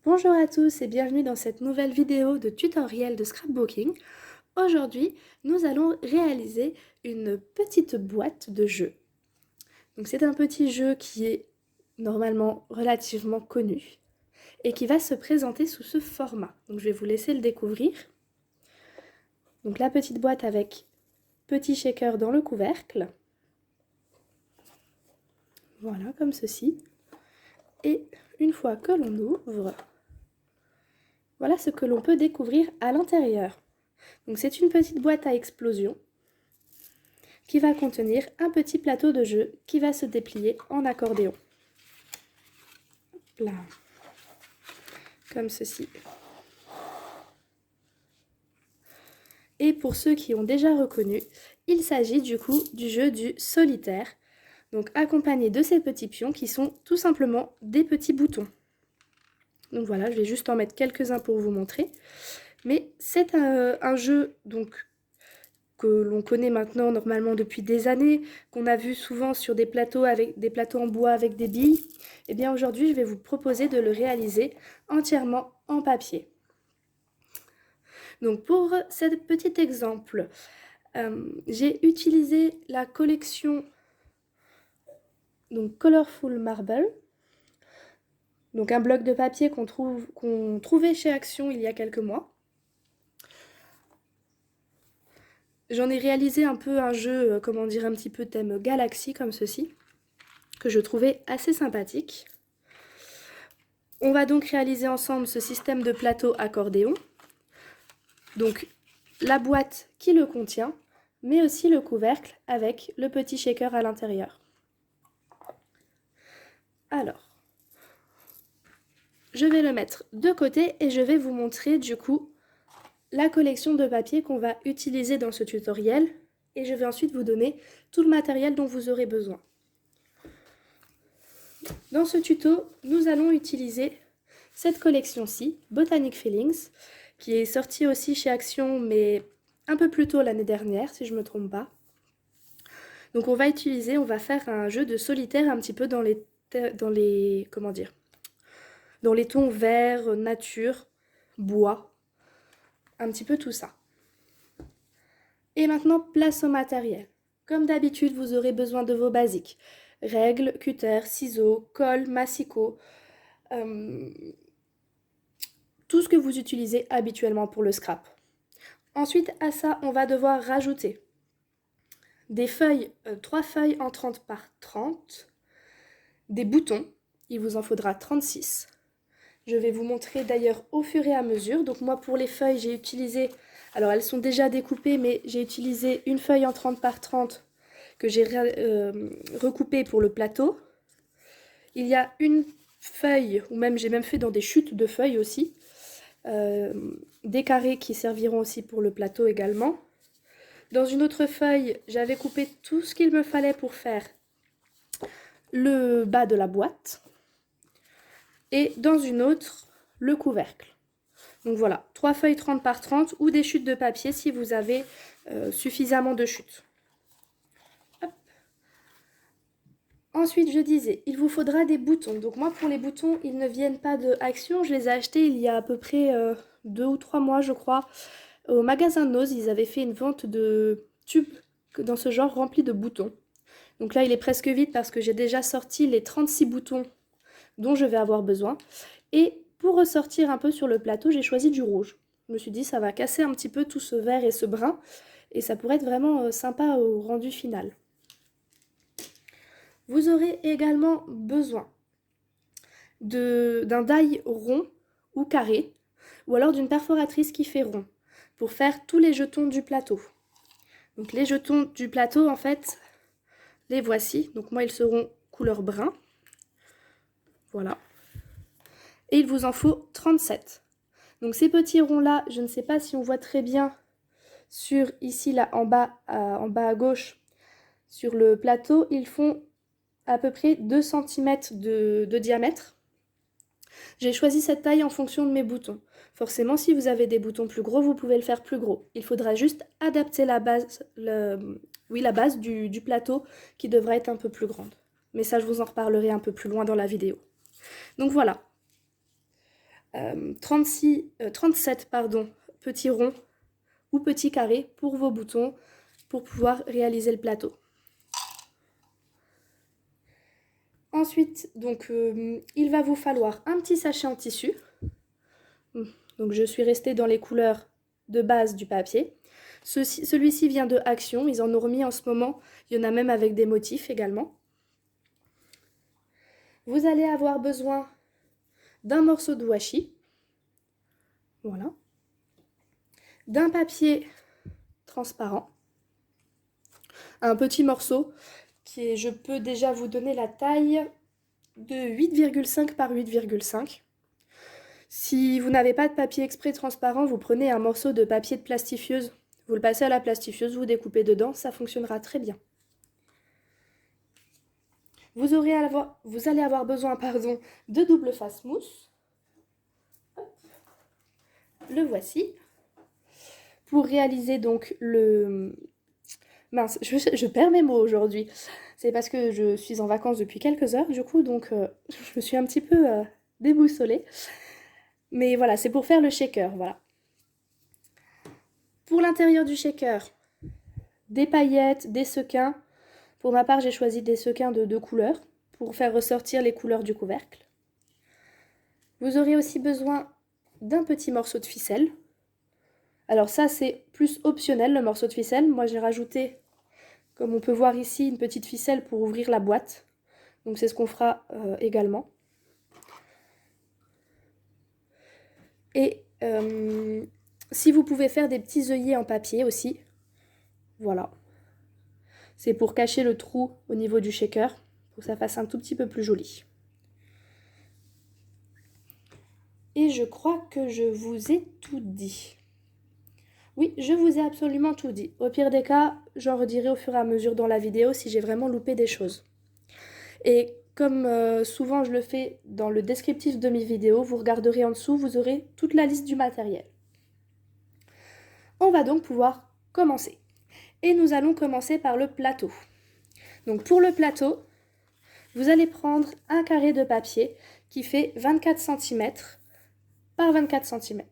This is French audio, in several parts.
Bonjour à tous et bienvenue dans cette nouvelle vidéo de tutoriel de scrapbooking. Aujourd'hui, nous allons réaliser une petite boîte de jeu. Donc c'est un petit jeu qui est normalement relativement connu et qui va se présenter sous ce format. Donc je vais vous laisser le découvrir. Donc la petite boîte avec petit shaker dans le couvercle. Voilà, comme ceci. Et une fois que l'on ouvre, voilà ce que l'on peut découvrir à l'intérieur. Donc c'est une petite boîte à explosion qui va contenir un petit plateau de jeu qui va se déplier en accordéon. Là, comme ceci. Et pour ceux qui ont déjà reconnu, il s'agit du coup du jeu du solitaire, donc accompagné de ces petits pions qui sont tout simplement des petits boutons. Donc voilà, je vais juste en mettre quelques-uns pour vous montrer. Mais c'est un jeu donc que l'on connaît maintenant normalement depuis des années, qu'on a vu souvent sur des plateaux en bois avec des billes. Et bien aujourd'hui, je vais vous proposer de le réaliser entièrement en papier. Donc pour ce petit exemple, j'ai utilisé la collection donc Colorful Marble, donc un bloc de papier qu'on trouvait chez Action il y a quelques mois. J'en ai réalisé un peu un jeu, comment dire, un petit peu thème galaxie comme ceci, que je trouvais assez sympathique. On va donc réaliser ensemble ce système de plateau accordéon. Donc la boîte qui le contient, mais aussi le couvercle avec le petit shaker à l'intérieur. Alors, je vais le mettre de côté et je vais vous montrer du coup la collection de papier qu'on va utiliser dans ce tutoriel et je vais ensuite vous donner tout le matériel dont vous aurez besoin. Dans ce tuto, nous allons utiliser cette collection-ci, Botanic Feelings, qui est sortie aussi chez Action, mais un peu plus tôt l'année dernière, si je ne me trompe pas. Donc on va faire un jeu de solitaire un petit peu dans les tons vert, nature, bois, un petit peu tout ça. Et maintenant, place au matériel. Comme d'habitude, vous aurez besoin de vos basiques. Règles, cutter, ciseaux, colle, massicot, tout ce que vous utilisez habituellement pour le scrap. Ensuite, à ça, on va devoir rajouter des feuilles, 3 feuilles en 30 par 30, des boutons, il vous en faudra 36. Je vais vous montrer d'ailleurs au fur et à mesure. Donc moi pour les feuilles, j'ai utilisé, alors elles sont déjà découpées, mais j'ai utilisé une feuille en 30 par 30 que j'ai recoupée pour le plateau. Il y a une feuille, ou même j'ai même fait dans des chutes de feuilles aussi, des carrés qui serviront aussi pour le plateau également. Dans une autre feuille, j'avais coupé tout ce qu'il me fallait pour faire le bas de la boîte. Et dans une autre, le couvercle. Donc voilà, 3 feuilles 30 par 30 ou des chutes de papier si vous avez suffisamment de chutes. Hop. Ensuite, je disais, il vous faudra des boutons. Donc moi, pour les boutons, ils ne viennent pas de Action. Je les ai achetés il y a à peu près 2 ou 3 mois, je crois. Au magasin Nose, ils avaient fait une vente de tubes dans ce genre remplis de boutons. Donc là, il est presque vide parce que j'ai déjà sorti les 36 boutons dont je vais avoir besoin. Et pour ressortir un peu sur le plateau, j'ai choisi du rouge. Je me suis dit, ça va casser un petit peu tout ce vert et ce brun, et ça pourrait être vraiment sympa au rendu final. Vous aurez également besoin d'un die rond ou carré, ou alors d'une perforatrice qui fait rond, pour faire tous les jetons du plateau. Donc les jetons du plateau, en fait, les voici. Donc moi, ils seront couleur brun. Voilà. Et il vous en faut 37. Donc ces petits ronds-là, je ne sais pas si on voit très bien sur ici, là, en bas à gauche, sur le plateau, ils font à peu près 2 cm de diamètre. J'ai choisi cette taille en fonction de mes boutons. Forcément, si vous avez des boutons plus gros, vous pouvez le faire plus gros. Il faudra juste adapter la base, la base du plateau qui devra être un peu plus grande. Mais ça, je vous en reparlerai un peu plus loin dans la vidéo. Donc voilà. 37 petits ronds ou petits carrés pour vos boutons pour pouvoir réaliser le plateau. Ensuite, donc, il va vous falloir un petit sachet en tissu. Donc je suis restée dans les couleurs de base du papier. Celui-ci vient de Action, ils en ont remis en ce moment. Il y en a même avec des motifs également. Vous allez avoir besoin d'un morceau de washi. Voilà. D'un papier transparent. Un petit morceau qui est, je peux déjà vous donner la taille de 8,5 par 8,5. Si vous n'avez pas de papier exprès transparent, vous prenez un morceau de papier de plastifieuse, vous le passez à la plastifieuse, vous découpez dedans, ça fonctionnera très bien. Vous allez avoir besoin de double face mousse. Hop. Le voici. Pour réaliser donc le... Mince, je perds mes mots aujourd'hui. C'est parce que je suis en vacances depuis quelques heures, du coup, donc je me suis un petit peu déboussolée. Mais voilà, c'est pour faire le shaker, voilà. Pour l'intérieur du shaker, des paillettes, des sequins. Pour ma part, j'ai choisi des sequins de 2 couleurs pour faire ressortir les couleurs du couvercle. Vous aurez aussi besoin d'un petit morceau de ficelle. Alors ça, c'est plus optionnel, le morceau de ficelle. Moi, j'ai rajouté, comme on peut voir ici, une petite ficelle pour ouvrir la boîte. Donc c'est ce qu'on fera également. Et si vous pouvez faire des petits œillets en papier aussi, voilà. C'est pour cacher le trou au niveau du shaker, pour que ça fasse un tout petit peu plus joli. Et je crois que je vous ai tout dit. Oui, je vous ai absolument tout dit. Au pire des cas, j'en redirai au fur et à mesure dans la vidéo si j'ai vraiment loupé des choses. Et comme souvent je le fais dans le descriptif de mes vidéos, vous regarderez en dessous, vous aurez toute la liste du matériel. On va donc pouvoir commencer. Et nous allons commencer par le plateau. Donc pour le plateau, vous allez prendre un carré de papier qui fait 24 cm par 24 cm.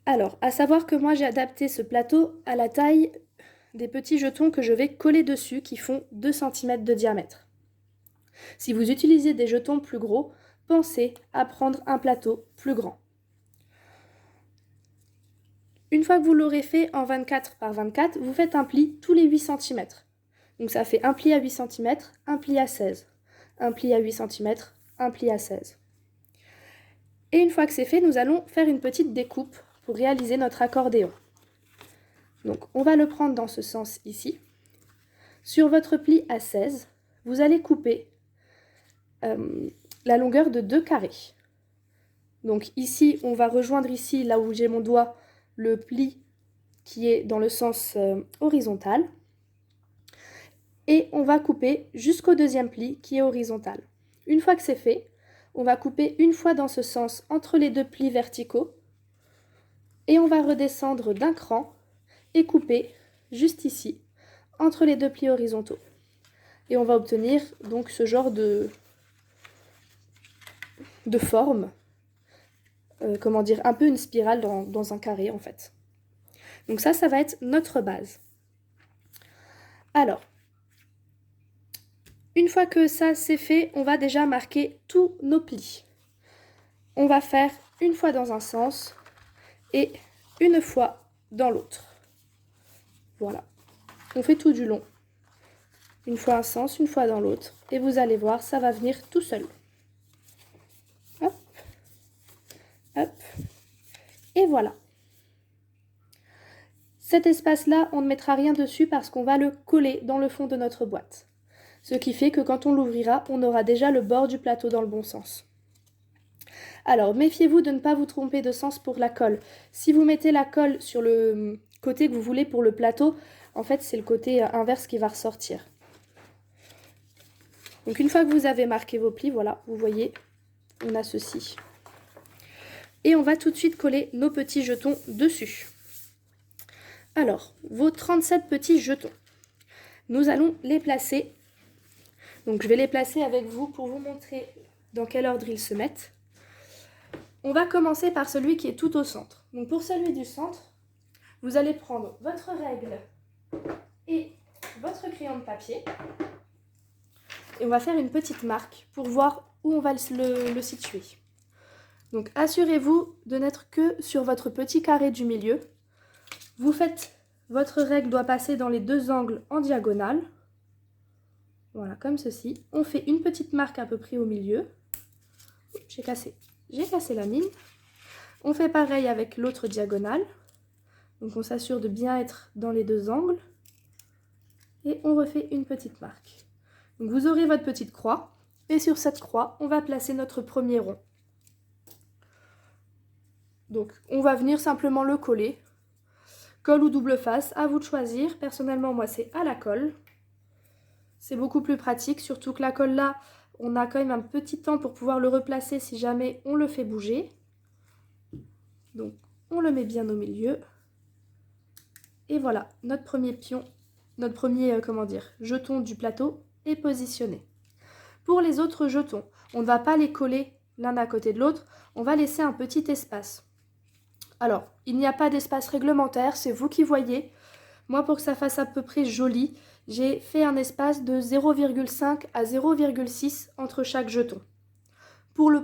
Alors, à savoir que moi j'ai adapté ce plateau à la taille des petits jetons que je vais coller dessus qui font 2 cm de diamètre. Si vous utilisez des jetons plus gros, pensez à prendre un plateau plus grand. Une fois que vous l'aurez fait en 24 par 24, vous faites un pli tous les 8 cm. Donc ça fait un pli à 8 cm, un pli à 16, un pli à 8 cm, un pli à 16. Et une fois que c'est fait, nous allons faire une petite découpe pour réaliser notre accordéon. Donc on va le prendre dans ce sens ici. Sur votre pli à 16, vous allez couper la longueur de 2 carrés. Donc ici, on va rejoindre ici, là où j'ai mon doigt, le pli qui est dans le sens horizontal. Et on va couper jusqu'au deuxième pli qui est horizontal. Une fois que c'est fait, on va couper une fois dans ce sens entre les 2 plis verticaux. Et on va redescendre d'un cran et couper juste ici, entre les 2 plis horizontaux. Et on va obtenir donc ce genre de forme, comment dire, un peu une spirale dans un carré en fait. Donc ça va être notre base. Alors, une fois que ça c'est fait, on va déjà marquer tous nos plis. On va faire une fois dans un sens et une fois dans l'autre. Voilà. On fait tout du long. Une fois un sens, une fois dans l'autre. Et vous allez voir, ça va venir tout seul. Hop. Hop. Et voilà. Cet espace-là, on ne mettra rien dessus parce qu'on va le coller dans le fond de notre boîte. Ce qui fait que quand on l'ouvrira, on aura déjà le bord du plateau dans le bon sens. Alors, méfiez-vous de ne pas vous tromper de sens pour la colle. Si vous mettez la colle sur le côté que vous voulez pour le plateau, en fait, c'est le côté inverse qui va ressortir. Donc, une fois que vous avez marqué vos plis, voilà, vous voyez, on a ceci. Et on va tout de suite coller nos petits jetons dessus. Alors, vos 37 petits jetons, nous allons les placer. Donc, je vais les placer avec vous pour vous montrer dans quel ordre ils se mettent. On va commencer par celui qui est tout au centre. Donc pour celui du centre, vous allez prendre votre règle et votre crayon de papier. Et on va faire une petite marque pour voir où on va le situer. Donc assurez-vous de n'être que sur votre petit carré du milieu. Vous faites, votre règle doit passer dans les deux angles en diagonale. Voilà, comme ceci. On fait une petite marque à peu près au milieu. J'ai cassé la mine. On fait pareil avec l'autre diagonale. Donc on s'assure de bien être dans les deux angles. Et on refait une petite marque. Donc vous aurez votre petite croix. Et sur cette croix, on va placer notre premier rond. Donc on va venir simplement le coller. Colle ou double face, à vous de choisir. Personnellement, moi c'est à la colle. C'est beaucoup plus pratique, surtout que la colle là, on a quand même un petit temps pour pouvoir le replacer si jamais on le fait bouger. Donc on le met bien au milieu. Et voilà, notre premier pion, notre premier jeton du plateau est positionné. Pour les autres jetons, on ne va pas les coller l'un à côté de l'autre, on va laisser un petit espace. Alors, il n'y a pas d'espace réglementaire, c'est vous qui voyez. Moi, pour que ça fasse à peu près joli, j'ai fait un espace de 0,5 à 0,6 entre chaque jeton. Pour la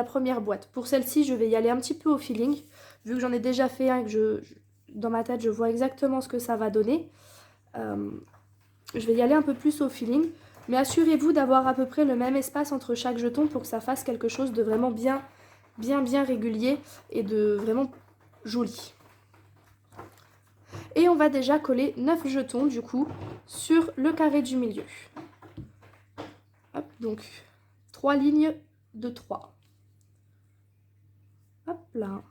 première boîte. Pour celle-ci, je vais y aller un petit peu au feeling. Vu que j'en ai déjà fait un et que dans ma tête, je vois exactement ce que ça va donner. Je vais y aller un peu plus au feeling. Mais assurez-vous d'avoir à peu près le même espace entre chaque jeton pour que ça fasse quelque chose de vraiment bien régulier et de vraiment joli. Et on va déjà coller 9 jetons du coup sur le carré du milieu. Hop, donc 3 lignes de 3. Hop là.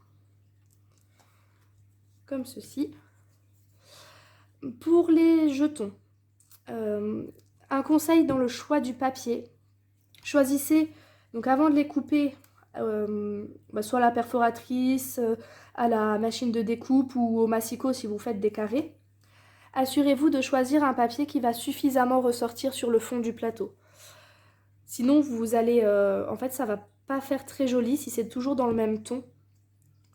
Comme ceci. Pour les jetons, un conseil dans le choix du papier. Choisissez, donc avant de les couper, soit à la perforatrice, à la machine de découpe ou au massicot si vous faites des carrés. Assurez-vous de choisir un papier qui va suffisamment ressortir sur le fond du plateau. Sinon, vous allez, en fait, ça va pas faire très joli si c'est toujours dans le même ton,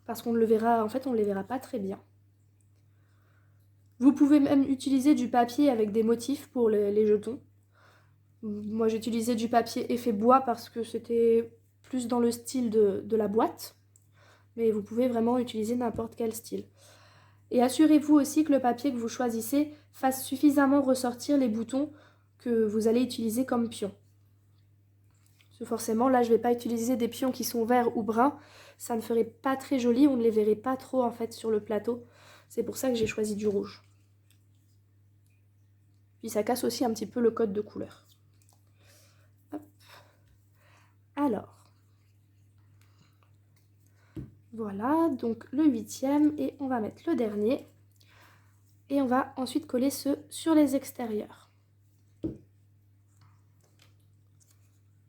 parce qu'on le verra, en fait, on les verra pas très bien. Vous pouvez même utiliser du papier avec des motifs pour les jetons. Moi, j'utilisais du papier effet bois parce que c'était plus dans le style de la boîte, mais vous pouvez vraiment utiliser n'importe quel style. Et assurez-vous aussi que le papier que vous choisissez fasse suffisamment ressortir les boutons que vous allez utiliser comme pions. Parce que forcément, là, je ne vais pas utiliser des pions qui sont verts ou bruns. Ça ne ferait pas très joli, on ne les verrait pas trop en fait sur le plateau. C'est pour ça que j'ai choisi du rouge. Puis ça casse aussi un petit peu le code de couleur. Hop. Alors, voilà, donc le 8e et on va mettre le dernier. Et on va ensuite coller ceux sur les extérieurs.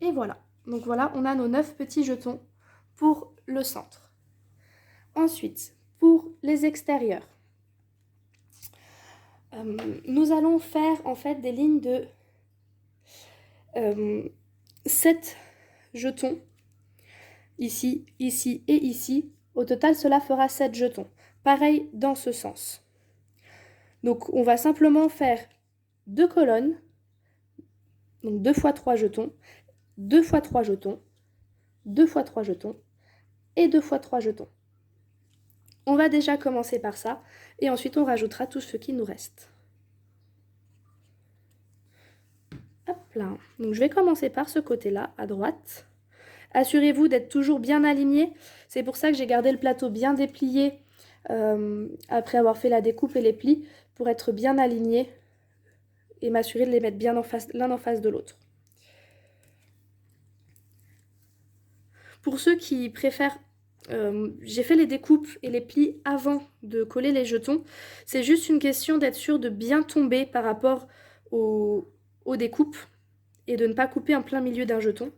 Et voilà, donc voilà, on a nos 9 petits jetons pour le centre. Ensuite, pour les extérieurs, nous allons faire en fait des lignes de 7 jetons, ici, ici et ici. Au total, cela fera 7 jetons. Pareil dans ce sens. Donc, on va simplement faire 2 colonnes, donc 2 fois 3 jetons, 2 fois 3 jetons, 2 fois 3 jetons et 2 fois 3 jetons. On va déjà commencer par ça et ensuite on rajoutera tout ce qui nous reste. Hop là. Donc je vais commencer par ce côté-là, à droite. Assurez-vous d'être toujours bien aligné. C'est pour ça que j'ai gardé le plateau bien déplié après avoir fait la découpe et les plis pour être bien aligné et m'assurer de les mettre bien l'un en face de l'autre. Pour ceux qui préfèrent, j'ai fait les découpes et les plis avant de coller les jetons. C'est juste une question d'être sûr de bien tomber par rapport aux découpes et de ne pas couper en plein milieu d'un jeton.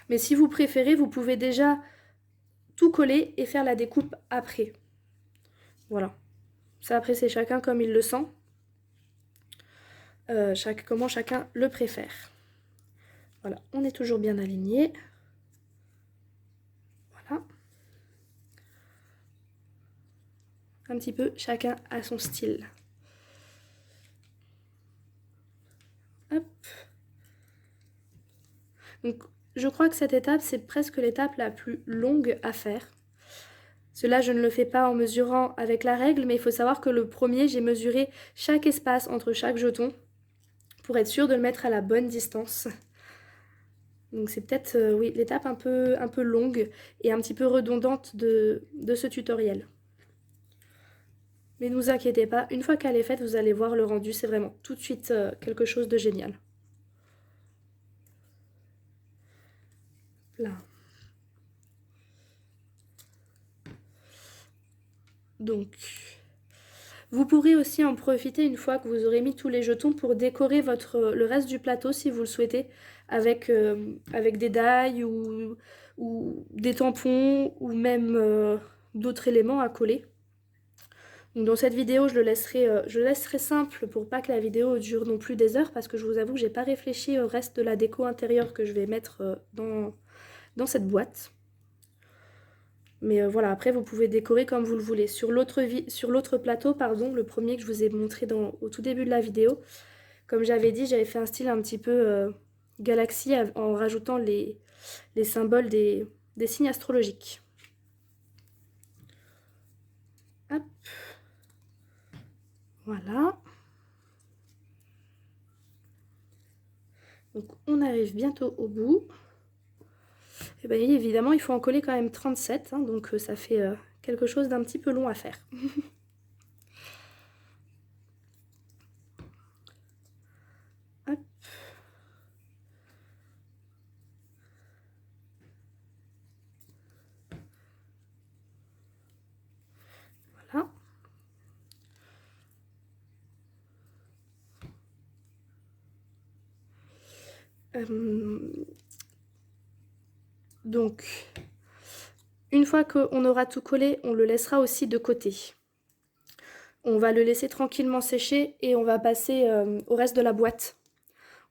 Mais si vous préférez, vous pouvez déjà tout coller et faire la découpe après. Voilà. Ça après c'est chacun comme il le sent. Comment chacun le préfère. Voilà, on est toujours bien aligné. Voilà. un petit peu chacun à son style. Hop. Donc je crois que cette étape, c'est presque l'étape la plus longue à faire. Cela, je ne le fais pas en mesurant avec la règle, mais il faut savoir que le premier, j'ai mesuré chaque espace entre chaque jeton pour être sûr de le mettre à la bonne distance. Donc c'est peut-être oui, l'étape un peu longue et un petit peu redondante de ce tutoriel. Mais ne vous inquiétez pas, une fois qu'elle est faite, vous allez voir le rendu, c'est vraiment tout de suite quelque chose de génial. Là. Donc, vous pourrez aussi en profiter une fois que vous aurez mis tous les jetons pour décorer le reste du plateau si vous le souhaitez avec des dailles ou des tampons ou même d'autres éléments à coller. Donc dans cette vidéo, je le laisserai simple pour pas que la vidéo dure non plus des heures parce que je vous avoue que j'ai pas réfléchi au reste de la déco intérieure que je vais mettre dans cette boîte. Mais voilà, après vous pouvez décorer comme vous le voulez. Sur l'autre plateau, pardon, le premier que je vous ai montré au tout début de la vidéo, comme j'avais dit, j'avais fait un style un petit peu galaxie en rajoutant les symboles des signes astrologiques. Hop. Voilà. Donc on arrive bientôt au bout. Et bien évidemment, il faut en coller quand même 37, hein, donc ça fait quelque chose d'un petit peu long à faire. Hop. Voilà. Donc, une fois qu'on aura tout collé, on le laissera aussi de côté. On va le laisser tranquillement sécher et on va passer au reste de la boîte.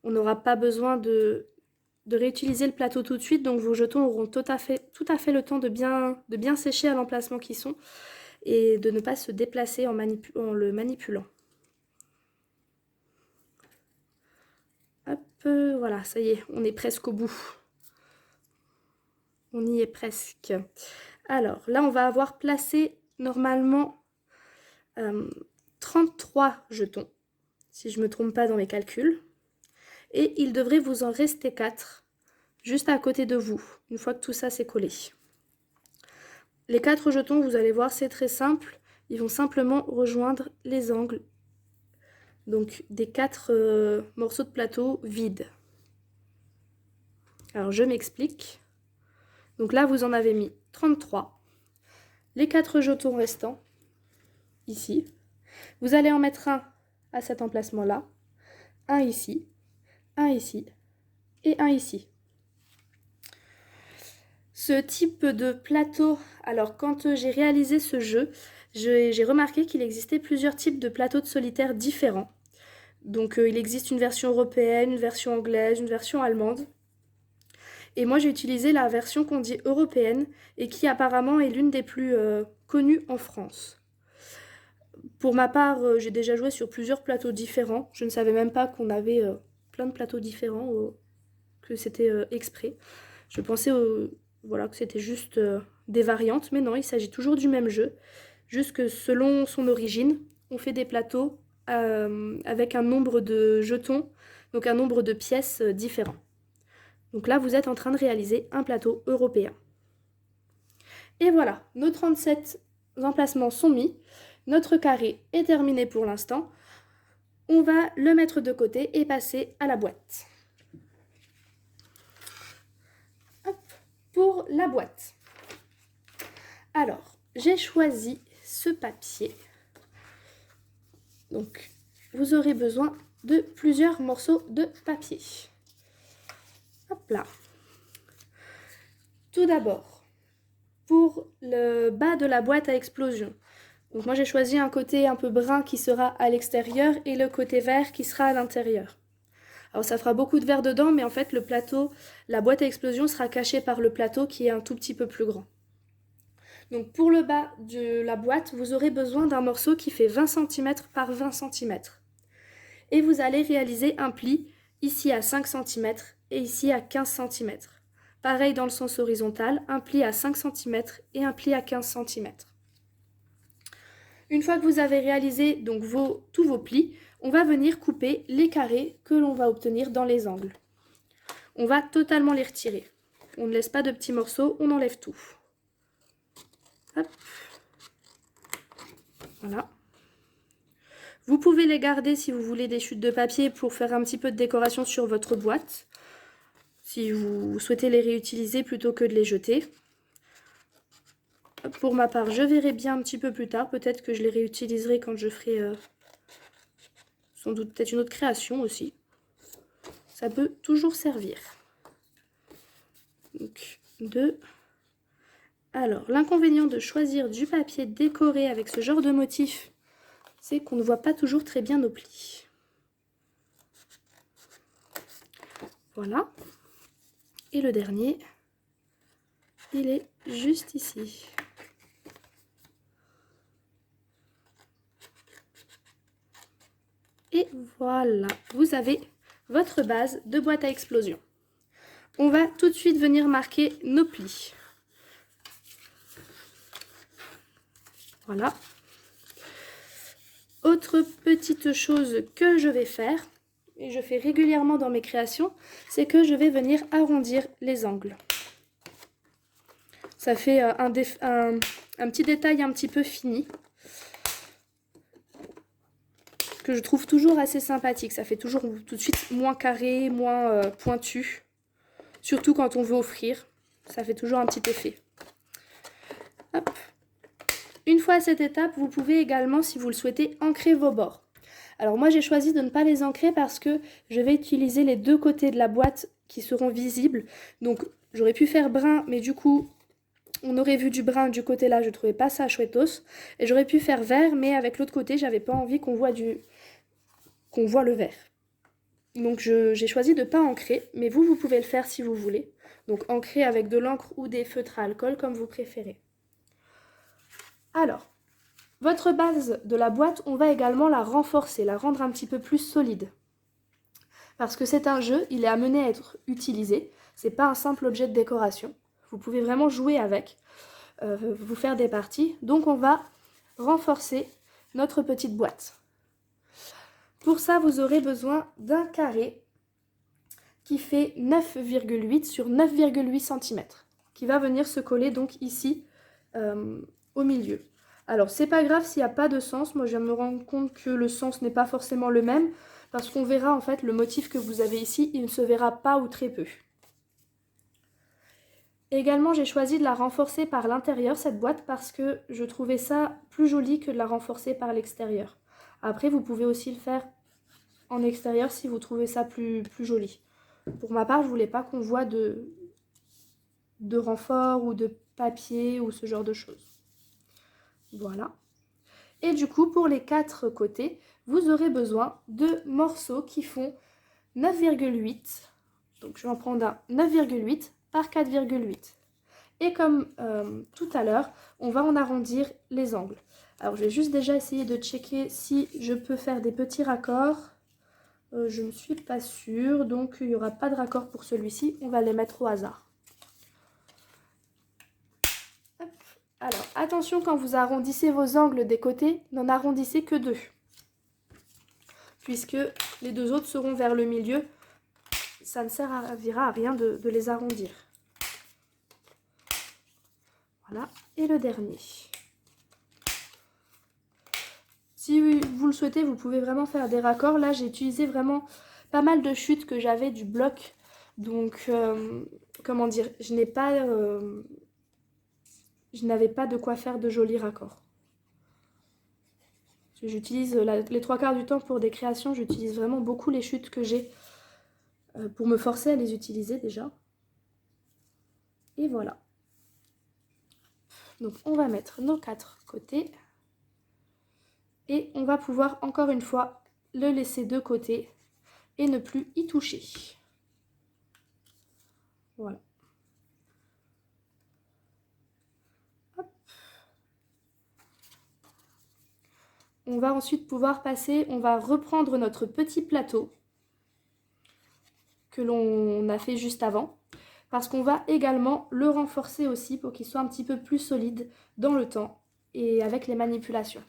On n'aura pas besoin de réutiliser le plateau tout de suite, donc vos jetons auront tout à fait le temps de bien sécher à l'emplacement qu'ils sont et de ne pas se déplacer en le manipulant. Hop, voilà, ça y est, on est presque au bout. On y est presque. Alors, là, on va avoir placé normalement 33 jetons, si je ne me trompe pas dans mes calculs. Et il devrait vous en rester 4, juste à côté de vous, une fois que tout ça s'est collé. Les 4 jetons, vous allez voir, c'est très simple. Ils vont simplement rejoindre les angles, donc des 4 morceaux de plateau vides. Alors, je m'explique. Donc là, vous en avez mis 33. Les 4 jetons restants, ici. Vous allez en mettre un à cet emplacement-là, un ici et un ici. Ce type de plateau, alors quand j'ai réalisé ce jeu, j'ai remarqué qu'il existait plusieurs types de plateaux de solitaire différents. Donc il existe une version européenne, une version anglaise, une version allemande. Et moi j'ai utilisé la version qu'on dit européenne et qui apparemment est l'une des plus connues en France. Pour ma part, j'ai déjà joué sur plusieurs plateaux différents. Je ne savais même pas qu'on avait plein de plateaux différents, que c'était exprès. Je pensais voilà, que c'était juste des variantes, mais non, il s'agit toujours du même jeu. Juste que selon son origine, on fait des plateaux avec un nombre de jetons, donc un nombre de pièces différents. Donc là, vous êtes en train de réaliser un plateau européen. Et voilà, nos 37 emplacements sont mis. Notre carré est terminé pour l'instant. On va le mettre de côté et passer à la boîte. Hop, pour la boîte. Alors, j'ai choisi ce papier. Donc, vous aurez besoin de plusieurs morceaux de papier. Hop là. Tout d'abord, pour le bas de la boîte à explosion. Donc moi j'ai choisi un côté un peu brun qui sera à l'extérieur et le côté vert qui sera à l'intérieur. Alors ça fera beaucoup de vert dedans, mais en fait le plateau, la boîte à explosion sera cachée par le plateau qui est un tout petit peu plus grand. Donc pour le bas de la boîte, vous aurez besoin d'un morceau qui fait 20 cm par 20 cm. Et vous allez réaliser un pli ici à 5 cm et ici à 15 cm. Pareil dans le sens horizontal, un pli à 5 cm et un pli à 15 cm. Une fois que vous avez réalisé donc tous vos plis, on va venir couper les carrés que l'on va obtenir dans les angles. On va totalement les retirer. On ne laisse pas de petits morceaux, on enlève tout. Hop. Voilà. Vous pouvez les garder si vous voulez des chutes de papier pour faire un petit peu de décoration sur votre boîte. Si vous souhaitez les réutiliser plutôt que de les jeter. Pour ma part, je verrai bien un petit peu plus tard. Peut-être que je les réutiliserai quand je ferai sans doute peut-être une autre création aussi. Ça peut toujours servir. Donc, 2. Alors, l'inconvénient de choisir du papier décoré avec ce genre de motif, c'est qu'on ne voit pas toujours très bien nos plis. Voilà. Et le dernier, il est juste ici. Et voilà, vous avez votre base de boîte à explosion. On va tout de suite venir marquer nos plis. Voilà. Autre petite chose que je vais faire, et je fais régulièrement dans mes créations, c'est que je vais venir arrondir les angles. Ça fait un petit détail un petit peu fini, que je trouve toujours assez sympathique. Ça fait toujours tout de suite moins carré, moins pointu. Surtout quand on veut offrir, ça fait toujours un petit effet. Hop. Une fois à cette étape, vous pouvez également, si vous le souhaitez, ancrer vos bords. Alors moi j'ai choisi de ne pas les ancrer parce que je vais utiliser les deux côtés de la boîte qui seront visibles. Donc j'aurais pu faire brun, mais du coup on aurait vu du brun du côté là, je trouvais pas ça chouettos. Et j'aurais pu faire vert, mais avec l'autre côté, j'avais pas envie qu'on voit le vert. Donc j'ai choisi de ne pas ancrer, mais vous pouvez le faire si vous voulez. Donc ancrer avec de l'encre ou des feutres à alcool comme vous préférez. Alors, votre base de la boîte, on va également la renforcer, la rendre un petit peu plus solide. Parce que c'est un jeu, il est amené à être utilisé. C'est pas un simple objet de décoration. Vous pouvez vraiment jouer avec, vous faire des parties. Donc on va renforcer notre petite boîte. Pour ça, vous aurez besoin d'un carré qui fait 9,8 sur 9,8 cm, qui va venir se coller donc ici au milieu. Alors c'est pas grave s'il n'y a pas de sens, moi je viens de me rendre compte que le sens n'est pas forcément le même, parce qu'on verra en fait le motif que vous avez ici, il ne se verra pas ou très peu. Également j'ai choisi de la renforcer par l'intérieur cette boîte parce que je trouvais ça plus joli que de la renforcer par l'extérieur. Après vous pouvez aussi le faire en extérieur si vous trouvez ça plus joli. Pour ma part je voulais pas qu'on voit de renfort ou de papier ou ce genre de choses. Voilà. Et du coup, pour les 4 côtés, vous aurez besoin de morceaux qui font 9,8. Donc, je vais en prendre un 9,8 par 4,8. Et comme tout à l'heure, on va en arrondir les angles. Alors, je vais juste déjà essayer de checker si je peux faire des petits raccords. Je ne suis pas sûre, donc il n'y aura pas de raccord pour celui-ci. On va les mettre au hasard. Alors, attention quand vous arrondissez vos angles des côtés, n'en arrondissez que 2. Puisque les 2 autres seront vers le milieu, ça ne servira à rien de les arrondir. Voilà, et le dernier. Si vous le souhaitez, vous pouvez vraiment faire des raccords. Là, j'ai utilisé vraiment pas mal de chutes que j'avais du bloc. Donc, comment dire, je n'avais pas de quoi faire de jolis raccords. J'utilise les 3/4 du temps pour des créations, j'utilise vraiment beaucoup les chutes que j'ai pour me forcer à les utiliser déjà. Et voilà. Donc on va mettre nos 4 côtés. Et on va pouvoir encore une fois le laisser de côté et ne plus y toucher. Voilà. Hop. on va ensuite pouvoir passer, on va reprendre notre petit plateau que l'on a fait juste avant, parce qu'on va également le renforcer aussi pour qu'il soit un petit peu plus solide dans le temps et avec les manipulations.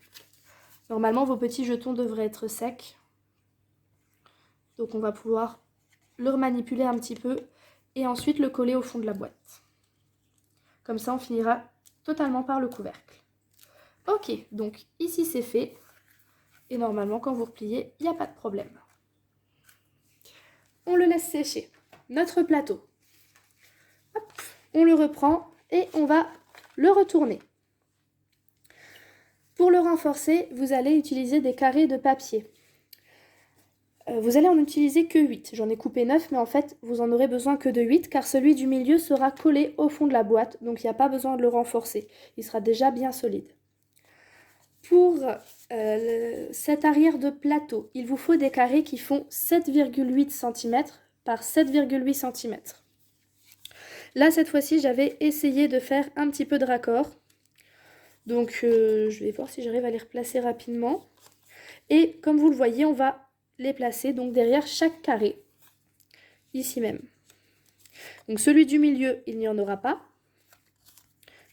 Normalement, vos petits jetons devraient être secs, donc on va pouvoir le remanipuler un petit peu et ensuite le coller au fond de la boîte. Comme ça, on finira totalement par le couvercle. Ok, donc ici c'est fait. Et normalement, quand vous repliez, il n'y a pas de problème. On le laisse sécher. Notre plateau. Hop, on le reprend et on va le retourner. Pour le renforcer, vous allez utiliser des carrés de papier. Vous allez en utiliser que 8. J'en ai coupé 9, mais en fait, vous en aurez besoin que de 8, car celui du milieu sera collé au fond de la boîte, donc il n'y a pas besoin de le renforcer. Il sera déjà bien solide. Pour cet arrière de plateau, il vous faut des carrés qui font 7,8 cm par 7,8 cm. Là, cette fois-ci, j'avais essayé de faire un petit peu de raccord. Donc, je vais voir si j'arrive à les replacer rapidement. Et comme vous le voyez, on va les placer donc derrière chaque carré, ici même. Donc, celui du milieu, il n'y en aura pas,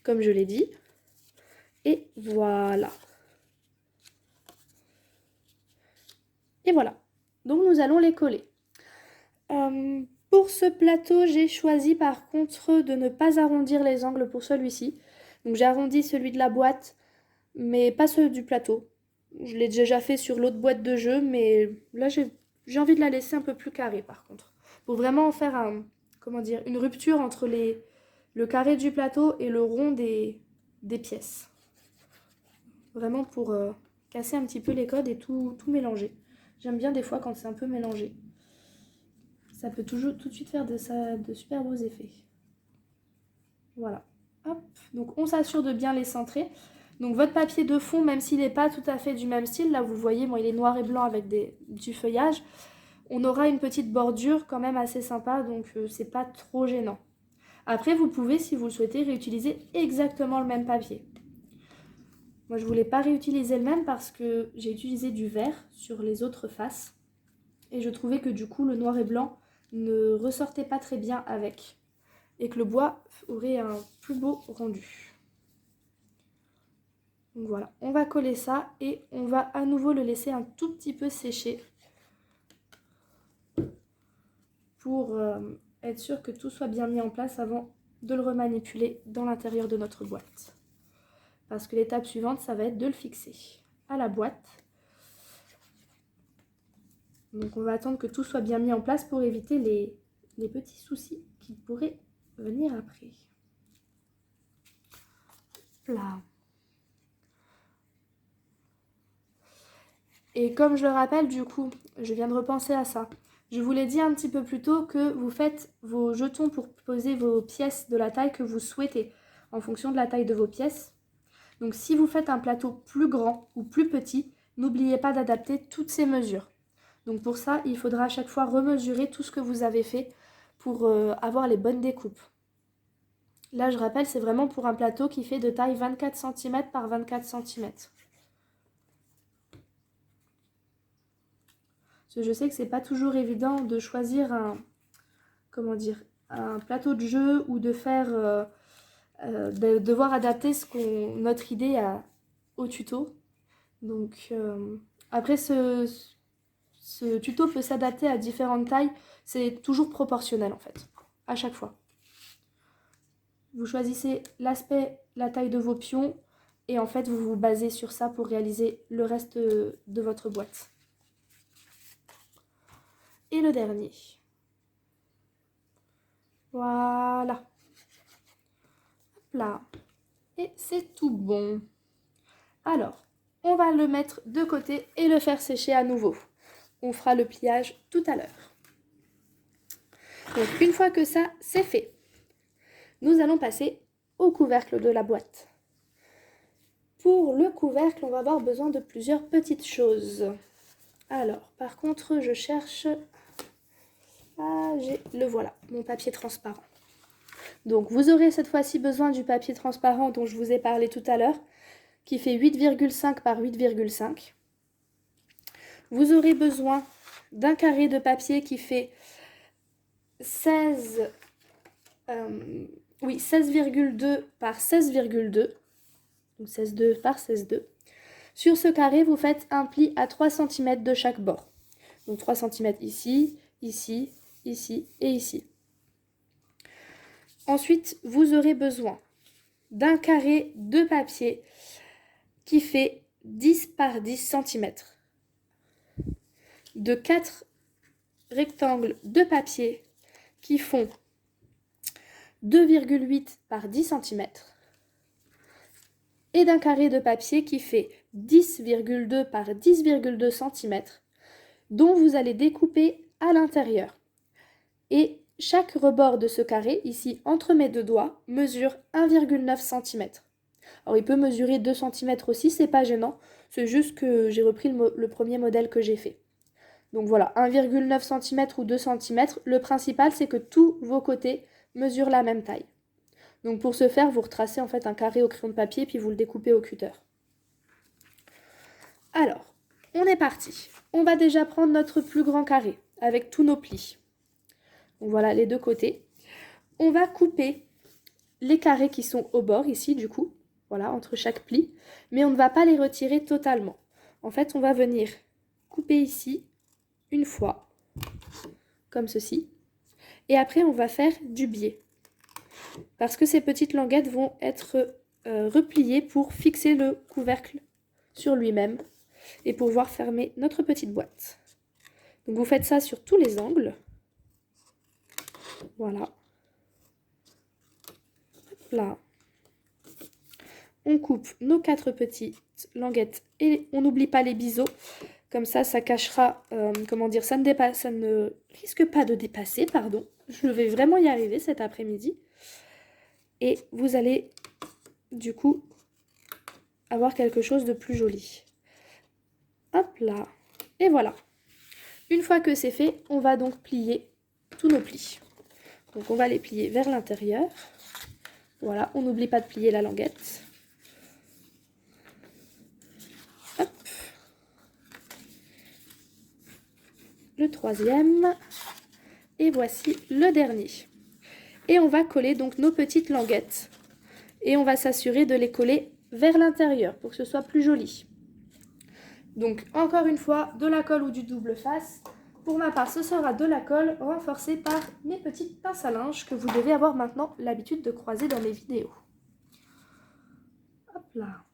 comme je l'ai dit. Et voilà. Et voilà. Donc, nous allons les coller. Pour ce plateau, j'ai choisi par contre de ne pas arrondir les angles pour celui-ci. Donc j'ai arrondi celui de la boîte, mais pas ceux du plateau. Je l'ai déjà fait sur l'autre boîte de jeu, mais là j'ai envie de la laisser un peu plus carrée par contre. Pour vraiment en faire une rupture entre le carré du plateau et le rond des pièces. Vraiment pour casser un petit peu les codes et tout mélanger. J'aime bien des fois quand c'est un peu mélangé. Ça peut toujours tout de suite faire de super beaux effets. Voilà. Hop. Donc on s'assure de bien les centrer. Donc votre papier de fond, même s'il n'est pas tout à fait du même style, là vous voyez, bon, il est noir et blanc avec du feuillage, on aura une petite bordure quand même assez sympa, donc c'est pas trop gênant. Après vous pouvez, si vous le souhaitez, réutiliser exactement le même papier. Moi je voulais pas réutiliser le même parce que j'ai utilisé du vert sur les autres faces. Et je trouvais que du coup le noir et blanc ne ressortait pas très bien avec. Et que le bois aurait un plus beau rendu. Donc voilà, on va coller ça et on va à nouveau le laisser un tout petit peu sécher pour être sûr que tout soit bien mis en place avant de le remanipuler dans l'intérieur de notre boîte. Parce que l'étape suivante, ça va être de le fixer à la boîte. Donc on va attendre que tout soit bien mis en place pour éviter les petits soucis qui pourraient venir après. Là. Et comme je le rappelle, du coup, je viens de repenser à ça. Je vous l'ai dit un petit peu plus tôt que vous faites vos jetons pour poser vos pièces de la taille que vous souhaitez, en fonction de la taille de vos pièces. Donc si vous faites un plateau plus grand ou plus petit, n'oubliez pas d'adapter toutes ces mesures. Donc pour ça, il faudra à chaque fois remesurer tout ce que vous avez fait pour avoir les bonnes découpes. Là, je rappelle, c'est vraiment pour un plateau qui fait de taille 24 cm par 24 cm. Je sais que c'est pas toujours évident de choisir un plateau de jeu ou de faire de devoir adapter notre idée au tuto. Donc après ce tuto peut s'adapter à différentes tailles, c'est toujours proportionnel en fait, à chaque fois. Vous choisissez l'aspect, la taille de vos pions et en fait vous vous basez sur ça pour réaliser le reste de votre boîte. Et le dernier. Voilà. Hop là. Et c'est tout bon. Alors, on va le mettre de côté et le faire sécher à nouveau. On fera le pliage tout à l'heure. Donc, une fois que ça, c'est fait, nous allons passer au couvercle de la boîte. Pour le couvercle, on va avoir besoin de plusieurs petites choses. Alors, par contre, je cherche... Ah, le voilà, mon papier transparent. Donc, vous aurez cette fois-ci besoin du papier transparent dont je vous ai parlé tout à l'heure. qui fait 8,5 par 8,5. Vous aurez besoin d'un carré de papier qui fait 16,2 par 16,2. Donc 16,2 par 16,2. Sur ce carré, vous faites un pli à 3 cm de chaque bord. Donc 3 cm ici, ici, ici et ici. Ensuite, vous aurez besoin d'un carré de papier qui fait 10 par 10 cm. De 4 rectangles de papier qui font 2,8 par 10 cm. Et d'un carré de papier qui fait 10,2 par 10,2 cm, dont vous allez découper à l'intérieur. Et chaque rebord de ce carré, ici entre mes deux doigts, mesure 1,9 cm. Alors il peut mesurer 2 cm aussi, c'est pas gênant, c'est juste que j'ai repris le premier modèle que j'ai fait. Donc voilà, 1,9 cm ou 2 cm, le principal c'est que tous vos côtés mesurent la même taille. Donc pour ce faire, vous retracez en fait un carré au crayon de papier puis vous le découpez au cutter. Alors, on est parti. On va déjà prendre notre plus grand carré avec tous nos plis. Donc voilà les deux côtés. On va couper les carrés qui sont au bord ici du coup, voilà, entre chaque pli, mais on ne va pas les retirer totalement. En fait, on va venir couper ici une fois, comme ceci, et après on va faire du biais. Parce que ces petites languettes vont être repliées pour fixer le couvercle sur lui-même et pouvoir fermer notre petite boîte. Donc vous faites ça sur tous les angles. Voilà. Hop là. On coupe nos 4 petites languettes et on n'oublie pas les biseaux. Comme ça cachera, comment dire, ça ne risque pas de dépasser, pardon. Je vais vraiment y arriver cet après-midi. Et vous allez, du coup, avoir quelque chose de plus joli. Hop là. Et voilà. Une fois que c'est fait, on va donc plier tous nos plis. Donc on va les plier vers l'intérieur. Voilà, on n'oublie pas de plier la languette. Hop. Le troisième. Et voici le dernier. Et on va coller donc nos petites languettes. Et on va s'assurer de les coller vers l'intérieur pour que ce soit plus joli. Donc encore une fois, de la colle ou du double face. Pour ma part, ce sera de la colle renforcée par mes petites pinces à linge que vous devez avoir maintenant l'habitude de croiser dans mes vidéos. Hop là.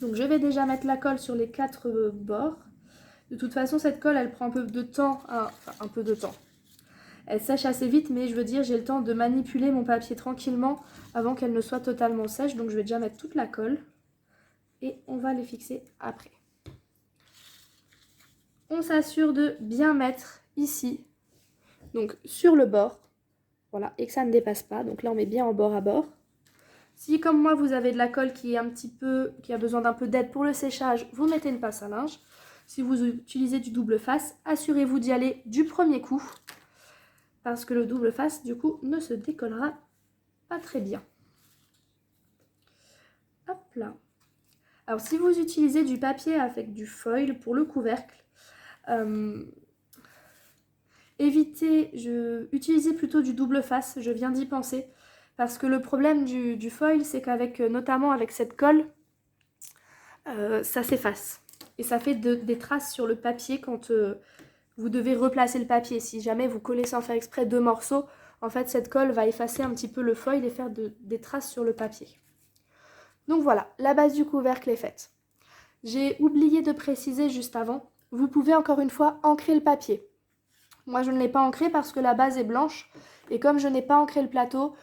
Donc je vais déjà mettre la colle sur les 4 bords. De toute façon, cette colle, elle prend un peu de temps, un peu de temps. Elle sèche assez vite, mais je veux dire, j'ai le temps de manipuler mon papier tranquillement avant qu'elle ne soit totalement sèche. Donc je vais déjà mettre toute la colle et on va les fixer après. On s'assure de bien mettre ici, donc sur le bord, voilà, et que ça ne dépasse pas. Donc là, on met bien en bord à bord. Si, comme moi, vous avez de la colle qui a besoin d'un peu d'aide pour le séchage, vous mettez une pince à linge. Si vous utilisez du double face, assurez-vous d'y aller du premier coup, parce que le double face, du coup, ne se décollera pas très bien. Hop là. Alors, si vous utilisez du papier avec du foil pour le couvercle, utilisez plutôt du double face, je viens d'y penser. Parce que le problème du foil, c'est notamment avec cette colle, ça s'efface. Et ça fait des traces sur le papier quand vous devez replacer le papier. Si jamais vous collez sans faire exprès 2 morceaux, en fait cette colle va effacer un petit peu le foil et faire des traces sur le papier. Donc voilà, la base du couvercle est faite. J'ai oublié de préciser juste avant, vous pouvez encore une fois ancrer le papier. Moi je ne l'ai pas ancré parce que la base est blanche et comme je n'ai pas ancré le plateau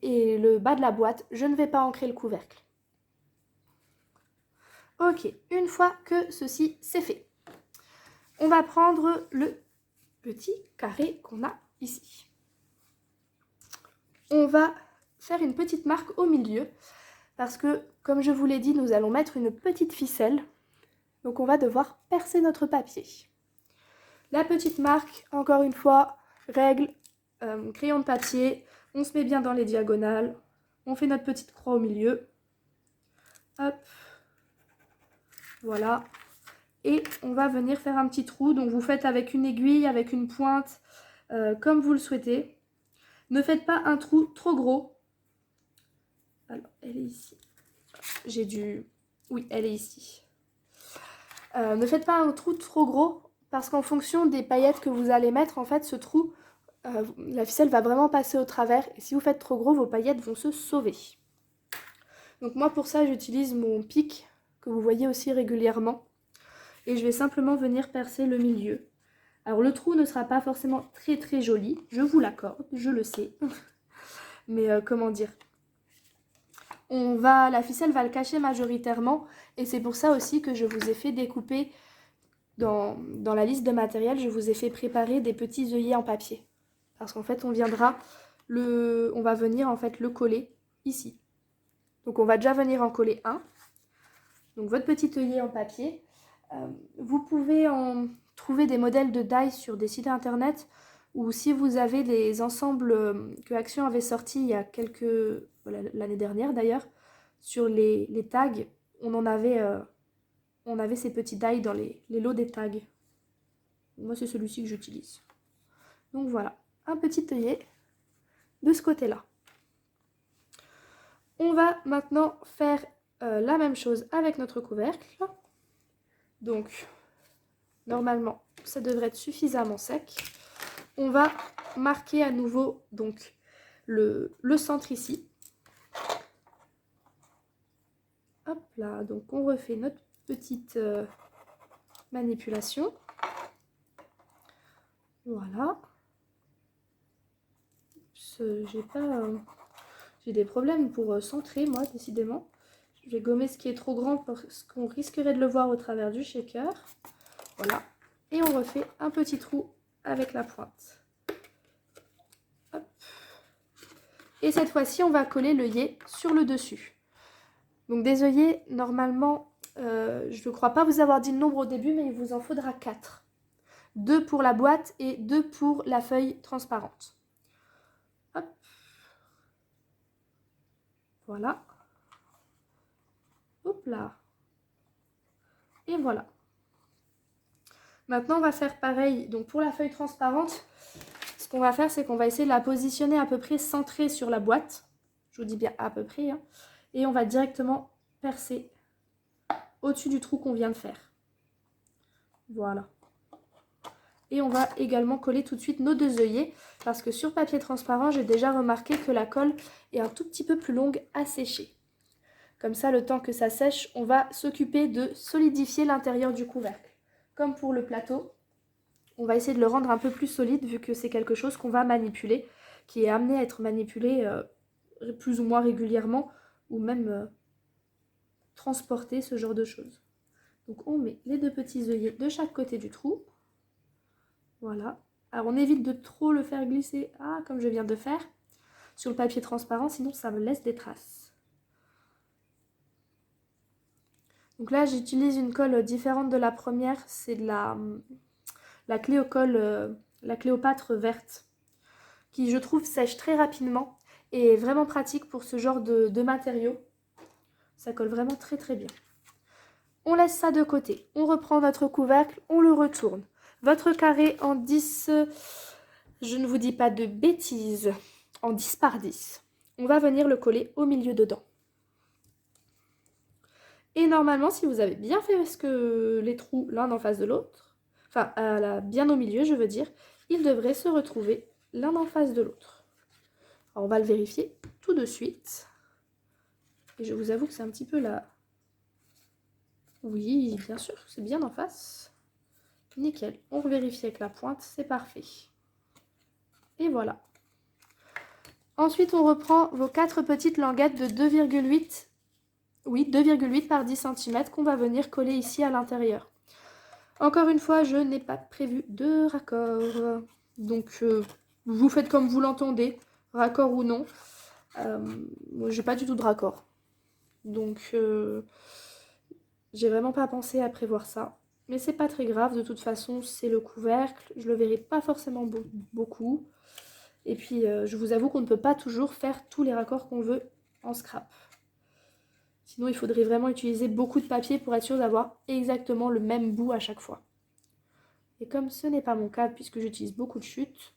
et le bas de la boîte, je ne vais pas ancrer le couvercle. Ok, une fois que ceci c'est fait, on va prendre le petit carré qu'on a ici. On va faire une petite marque au milieu parce que, comme je vous l'ai dit, nous allons mettre une petite ficelle. Donc on va devoir percer notre papier. La petite marque, encore une fois, règle, crayon de papier, on se met bien dans les diagonales. On fait notre petite croix au milieu. Hop. Voilà. Et on va venir faire un petit trou. Donc vous faites avec une aiguille, avec une pointe, comme vous le souhaitez. Ne faites pas un trou trop gros. Alors, elle est ici. J'ai dû... Oui, elle est ici. Ne faites pas un trou trop gros parce qu'en fonction des paillettes que vous allez mettre, en fait, ce trou, la ficelle va vraiment passer au travers. Et si vous faites trop gros, vos paillettes vont se sauver. Donc moi, pour ça, j'utilise mon pic que vous voyez aussi régulièrement. Et je vais simplement venir percer le milieu. Alors le trou ne sera pas forcément très très joli, je vous l'accorde, je le sais. Mais comment dire, la ficelle va le cacher majoritairement et c'est pour ça aussi que je vous ai fait découper dans la liste de matériel, je vous ai fait préparer des petits œillets en papier. Parce qu'en fait on va venir en fait le coller ici. Donc on va déjà venir en coller un. Donc votre petit œillet en papier. Vous pouvez en trouver des modèles de die sur des sites internet ou si vous avez des ensembles que Action avait sortis il y a l'année dernière d'ailleurs, sur les tags, on avait ces petits die dans les lots des tags. Moi c'est celui-ci que j'utilise. Donc voilà, un petit œillet de ce côté-là. On va maintenant faire la même chose avec notre couvercle. Donc, normalement, ça devrait être suffisamment sec. On va marquer à nouveau donc le centre ici. Hop là, donc on refait notre petite manipulation. Voilà. J'ai des problèmes pour centrer, moi, décidément. Je vais gommer ce qui est trop grand parce qu'on risquerait de le voir au travers du shaker. Voilà. Et on refait un petit trou avec la pointe. Hop. Et cette fois-ci, on va coller l'œillet sur le dessus. Donc des œillets, normalement, je ne crois pas vous avoir dit le nombre au début, mais il vous en faudra 4. 2 pour la boîte et 2 pour la feuille transparente. Hop. Voilà. Hop là. Et voilà. Maintenant, on va faire pareil. Donc pour la feuille transparente, ce qu'on va faire, c'est qu'on va essayer de la positionner à peu près centrée sur la boîte. Je vous dis bien à peu près. Hein. Et on va directement percer au-dessus du trou qu'on vient de faire. Voilà. Et on va également coller tout de suite nos 2 œillets parce que sur papier transparent, j'ai déjà remarqué que la colle est un tout petit peu plus longue à sécher. Comme ça, le temps que ça sèche, on va s'occuper de solidifier l'intérieur du couvercle. Comme pour le plateau, on va essayer de le rendre un peu plus solide vu que c'est quelque chose qu'on va manipuler, qui est amené à être manipulé plus ou moins régulièrement ou même transporter, ce genre de choses. Donc on met les 2 petits œillets de chaque côté du trou. Voilà. Alors on évite de trop le faire glisser, comme je viens de faire, sur le papier transparent, sinon ça me laisse des traces. Donc là j'utilise une colle différente de la première, c'est de la Cléocolle, la Cléopâtre verte, qui je trouve sèche très rapidement et est vraiment pratique pour ce genre de matériaux. Ça colle vraiment très très bien. On laisse ça de côté, on reprend notre couvercle, on le retourne. Votre carré en 10, je ne vous dis pas de bêtises, en 10 par 10. On va venir le coller au milieu dedans. Et normalement, si vous avez bien fait les trous l'un en face de l'autre, enfin bien au milieu je veux dire, ils devraient se retrouver l'un en face de l'autre. Alors on va le vérifier tout de suite. Et je vous avoue que c'est un petit peu là. Oui, bien sûr, c'est bien en face. Nickel, on vérifie avec la pointe, c'est parfait. Et voilà. Ensuite, on reprend vos 4 petites languettes de 2,8 par 10 cm qu'on va venir coller ici à l'intérieur. Encore une fois, je n'ai pas prévu de raccord. Donc, vous faites comme vous l'entendez, raccord ou non. Moi, j'ai pas du tout de raccord. Donc, j'ai vraiment pas pensé à prévoir ça. Mais c'est pas très grave, de toute façon, c'est le couvercle. Je le verrai pas forcément beaucoup. Et puis, je vous avoue qu'on ne peut pas toujours faire tous les raccords qu'on veut en scrap. Sinon, il faudrait vraiment utiliser beaucoup de papier pour être sûr d'avoir exactement le même bout à chaque fois. Et comme ce n'est pas mon cas, puisque j'utilise beaucoup de chutes,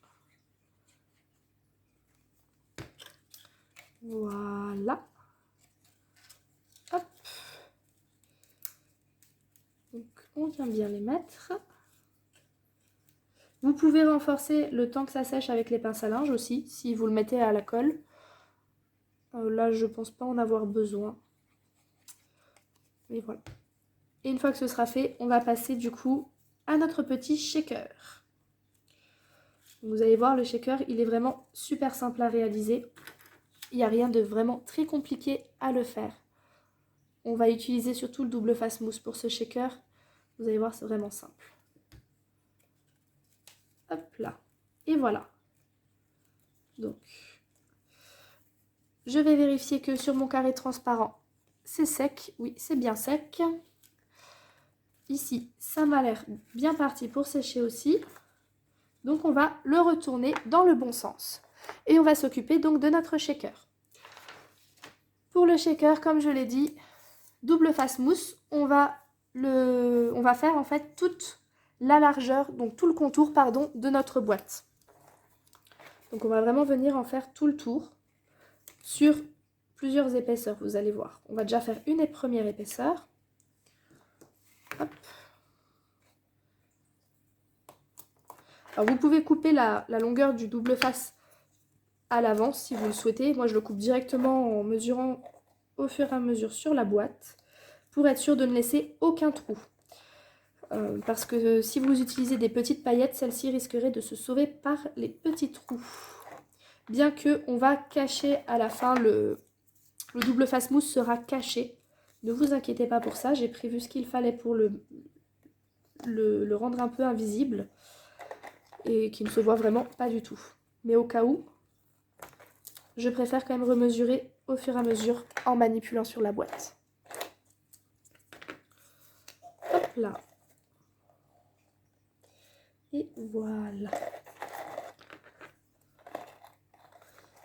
voilà. Hop. Donc, on vient bien les mettre. Vous pouvez renforcer le temps que ça sèche avec les pinces à linge aussi, si vous le mettez à la colle. Là, je pense pas en avoir besoin. Mais voilà. Et une fois que ce sera fait, on va passer du coup à notre petit shaker. Vous allez voir, le shaker, il est vraiment super simple à réaliser. Il n'y a rien de vraiment très compliqué à le faire. On va utiliser surtout le double face mousse pour ce shaker. Vous allez voir, c'est vraiment simple. Hop là. Et voilà. Donc, je vais vérifier que sur mon carré transparent, c'est sec. Oui, c'est bien sec. Ici, ça m'a l'air bien parti pour sécher aussi. Donc, on va le retourner dans le bon sens. Et on va s'occuper donc de notre shaker. Pour le shaker, comme je l'ai dit, double face mousse, on va faire en fait toute la largeur, donc tout le contour, pardon, de notre boîte. Donc on va vraiment venir en faire tout le tour sur plusieurs épaisseurs, vous allez voir. On va déjà faire une première épaisseur. Hop. Alors vous pouvez couper la longueur du double face à l'avance si vous le souhaitez. Moi je le coupe directement en mesurant au fur et à mesure sur la boîte pour être sûr de ne laisser aucun trou. Parce que si vous utilisez des petites paillettes, celles-ci risqueraient de se sauver par les petits trous. Bien que on va cacher à la fin, le double face mousse sera caché. Ne vous inquiétez pas pour ça, j'ai prévu ce qu'il fallait pour le rendre un peu invisible et qu'il ne se voit vraiment pas du tout. Mais au cas où, je préfère quand même remesurer au fur et à mesure en manipulant sur la boîte. Hop là. Et voilà.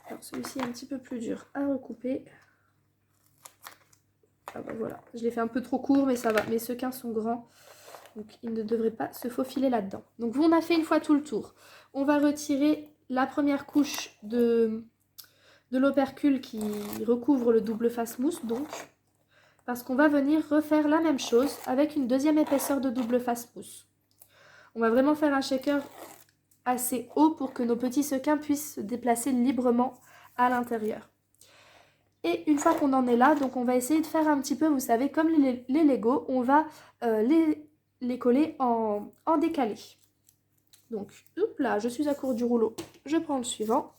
Alors celui-ci est un petit peu plus dur à recouper. Ah bah voilà, je l'ai fait un peu trop court mais ça va. Mes sequins sont grands, donc il ne devrait pas se faufiler là-dedans. Donc on a fait une fois tout le tour. On va retirer la première couche de l'opercule qui recouvre le double face mousse, donc. Parce qu'on va venir refaire la même chose avec une deuxième épaisseur de double face mousse. On va vraiment faire un shaker assez haut pour que nos petits sequins puissent se déplacer librement à l'intérieur. Et une fois qu'on en est là, donc on va essayer de faire un petit peu, vous savez, comme les Lego, on va les coller en décalé. Donc, hop là, je suis à court du rouleau, je prends le suivant.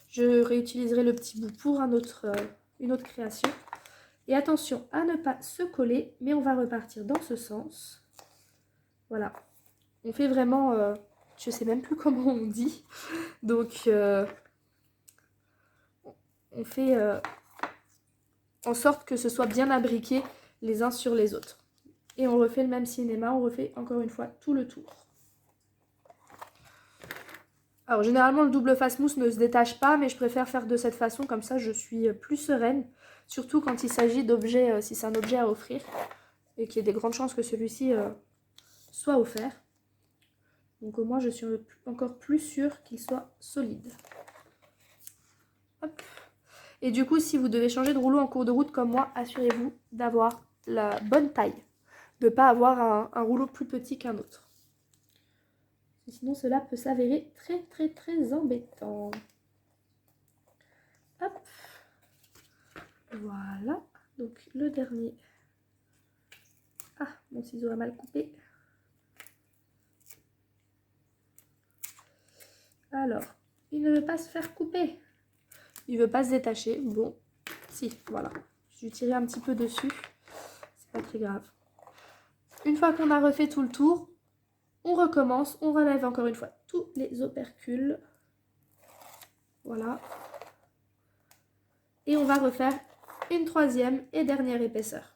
Je réutiliserai le petit bout pour une autre création. Et attention à ne pas se coller, mais on va repartir dans ce sens. Voilà. On fait vraiment, je sais même plus comment on dit. Donc, on fait en sorte que ce soit bien abriqué les uns sur les autres. Et on refait le même cinéma, on refait encore une fois tout le tour. Alors généralement le double face mousse ne se détache pas, mais je préfère faire de cette façon, comme ça je suis plus sereine. Surtout quand il s'agit d'objets, si c'est un objet à offrir, et qu'il y ait des grandes chances que celui-ci soit offert. Donc au moins je suis encore plus sûre qu'il soit solide. Hop. Et du coup, si vous devez changer de rouleau en cours de route comme moi, assurez-vous d'avoir la bonne taille. De ne pas avoir un rouleau plus petit qu'un autre. Sinon, cela peut s'avérer très très très embêtant. Hop. Voilà. Donc le dernier. Ah, mon ciseau a mal coupé. Alors, il ne veut pas se faire couper. Il veut pas se détacher. Bon, si, voilà. Je vais tirer un petit peu dessus. C'est pas très grave. Une fois qu'on a refait tout le tour, on recommence. On relève encore une fois tous les opercules. Voilà. Et on va refaire une troisième et dernière épaisseur.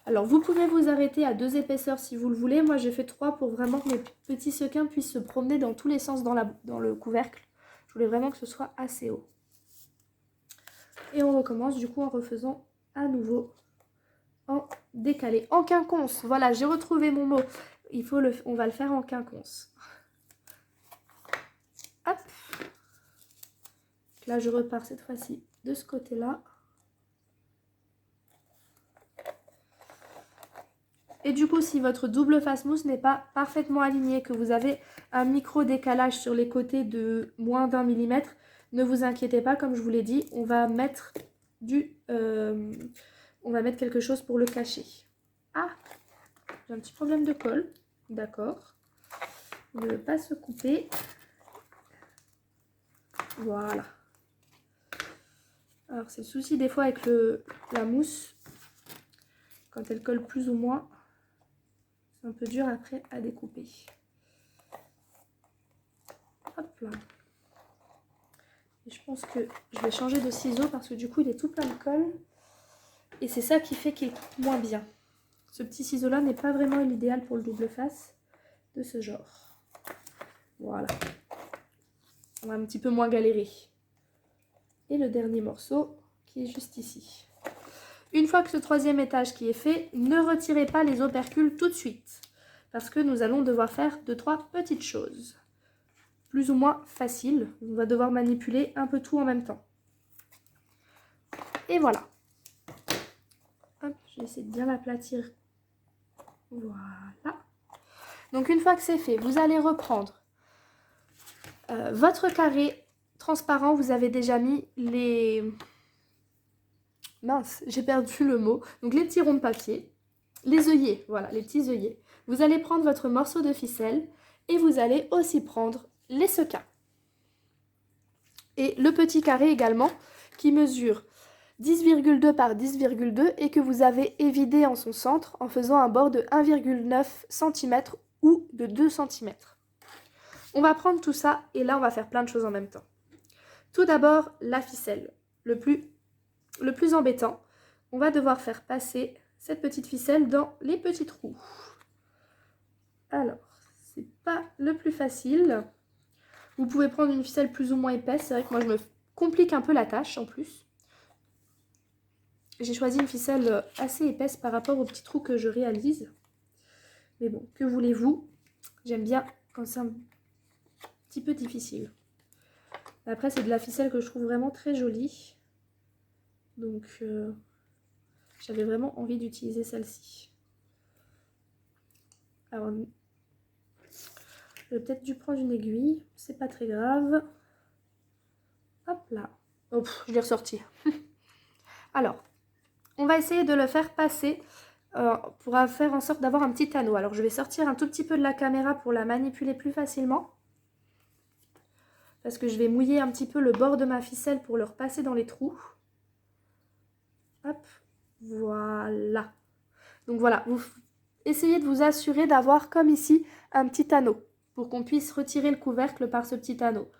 Alors, vous pouvez vous arrêter à 2 épaisseurs si vous le voulez. Moi, j'ai fait 3 pour vraiment que mes petits sequins puissent se promener dans tous les sens dans le couvercle. Je voulais vraiment que ce soit assez haut. Et on recommence du coup en refaisant à nouveau en décalé. En quinconce, voilà, j'ai retrouvé mon mot. On va le faire en quinconce. Hop. Là, je repars cette fois-ci de ce côté-là. Et du coup, si votre double face mousse n'est pas parfaitement alignée, que vous avez un micro décalage sur les côtés de moins d'1 millimètre, ne vous inquiétez pas, comme je vous l'ai dit, on va mettre quelque chose pour le cacher. Ah, j'ai un petit problème de colle, d'accord. Il ne veut pas se couper. Voilà. Alors, c'est le souci des fois avec la mousse, quand elle colle plus ou moins. C'est un peu dur après à découper. Hop là. Et je pense que je vais changer de ciseau parce que du coup il est tout plein de colle. Et c'est ça qui fait qu'il coupe moins bien. Ce petit ciseau là n'est pas vraiment l'idéal pour le double face de ce genre. Voilà. On va un petit peu moins galérer. Et le dernier morceau qui est juste ici. Une fois que ce troisième étage qui est fait, ne retirez pas les opercules tout de suite. Parce que nous allons devoir faire 2-3 petites choses. Plus ou moins faciles. On va devoir manipuler un peu tout en même temps. Et voilà. Hop, je vais essayer de bien l'aplatir. Voilà. Donc une fois que c'est fait, vous allez reprendre votre carré transparent. Vous avez déjà mis les... Mince, j'ai perdu le mot. Donc les petits ronds de papier, les œillets, voilà, les petits œillets. Vous allez prendre votre morceau de ficelle et vous allez aussi prendre les sequins. Et le petit carré également qui mesure 10,2 par 10,2 et que vous avez évidé en son centre en faisant un bord de 1,9 cm ou de 2 cm. On va prendre tout ça et là on va faire plein de choses en même temps. Tout d'abord la ficelle, le plus embêtant. On va devoir faire passer cette petite ficelle dans les petits trous. Alors, c'est pas le plus facile. Vous pouvez prendre une ficelle plus ou moins épaisse. C'est vrai que moi je me complique un peu la tâche en plus. J'ai choisi une ficelle assez épaisse par rapport aux petits trous que je réalise. Mais bon, que voulez-vous? J'aime bien quand c'est un petit peu difficile. Après, c'est de la ficelle que je trouve vraiment très jolie. Donc, j'avais vraiment envie d'utiliser celle-ci. Alors, j'aurais peut-être dû prendre une aiguille. C'est pas très grave. Hop là. Oh, je l'ai ressorti. Alors, on va essayer de le faire passer pour faire en sorte d'avoir un petit anneau. Alors, je vais sortir un tout petit peu de la caméra pour la manipuler plus facilement. Parce que je vais mouiller un petit peu le bord de ma ficelle pour le repasser dans les trous. Hop, voilà. Donc voilà, vous essayez de vous assurer d'avoir comme ici un petit anneau pour qu'on puisse retirer le couvercle par ce petit anneau.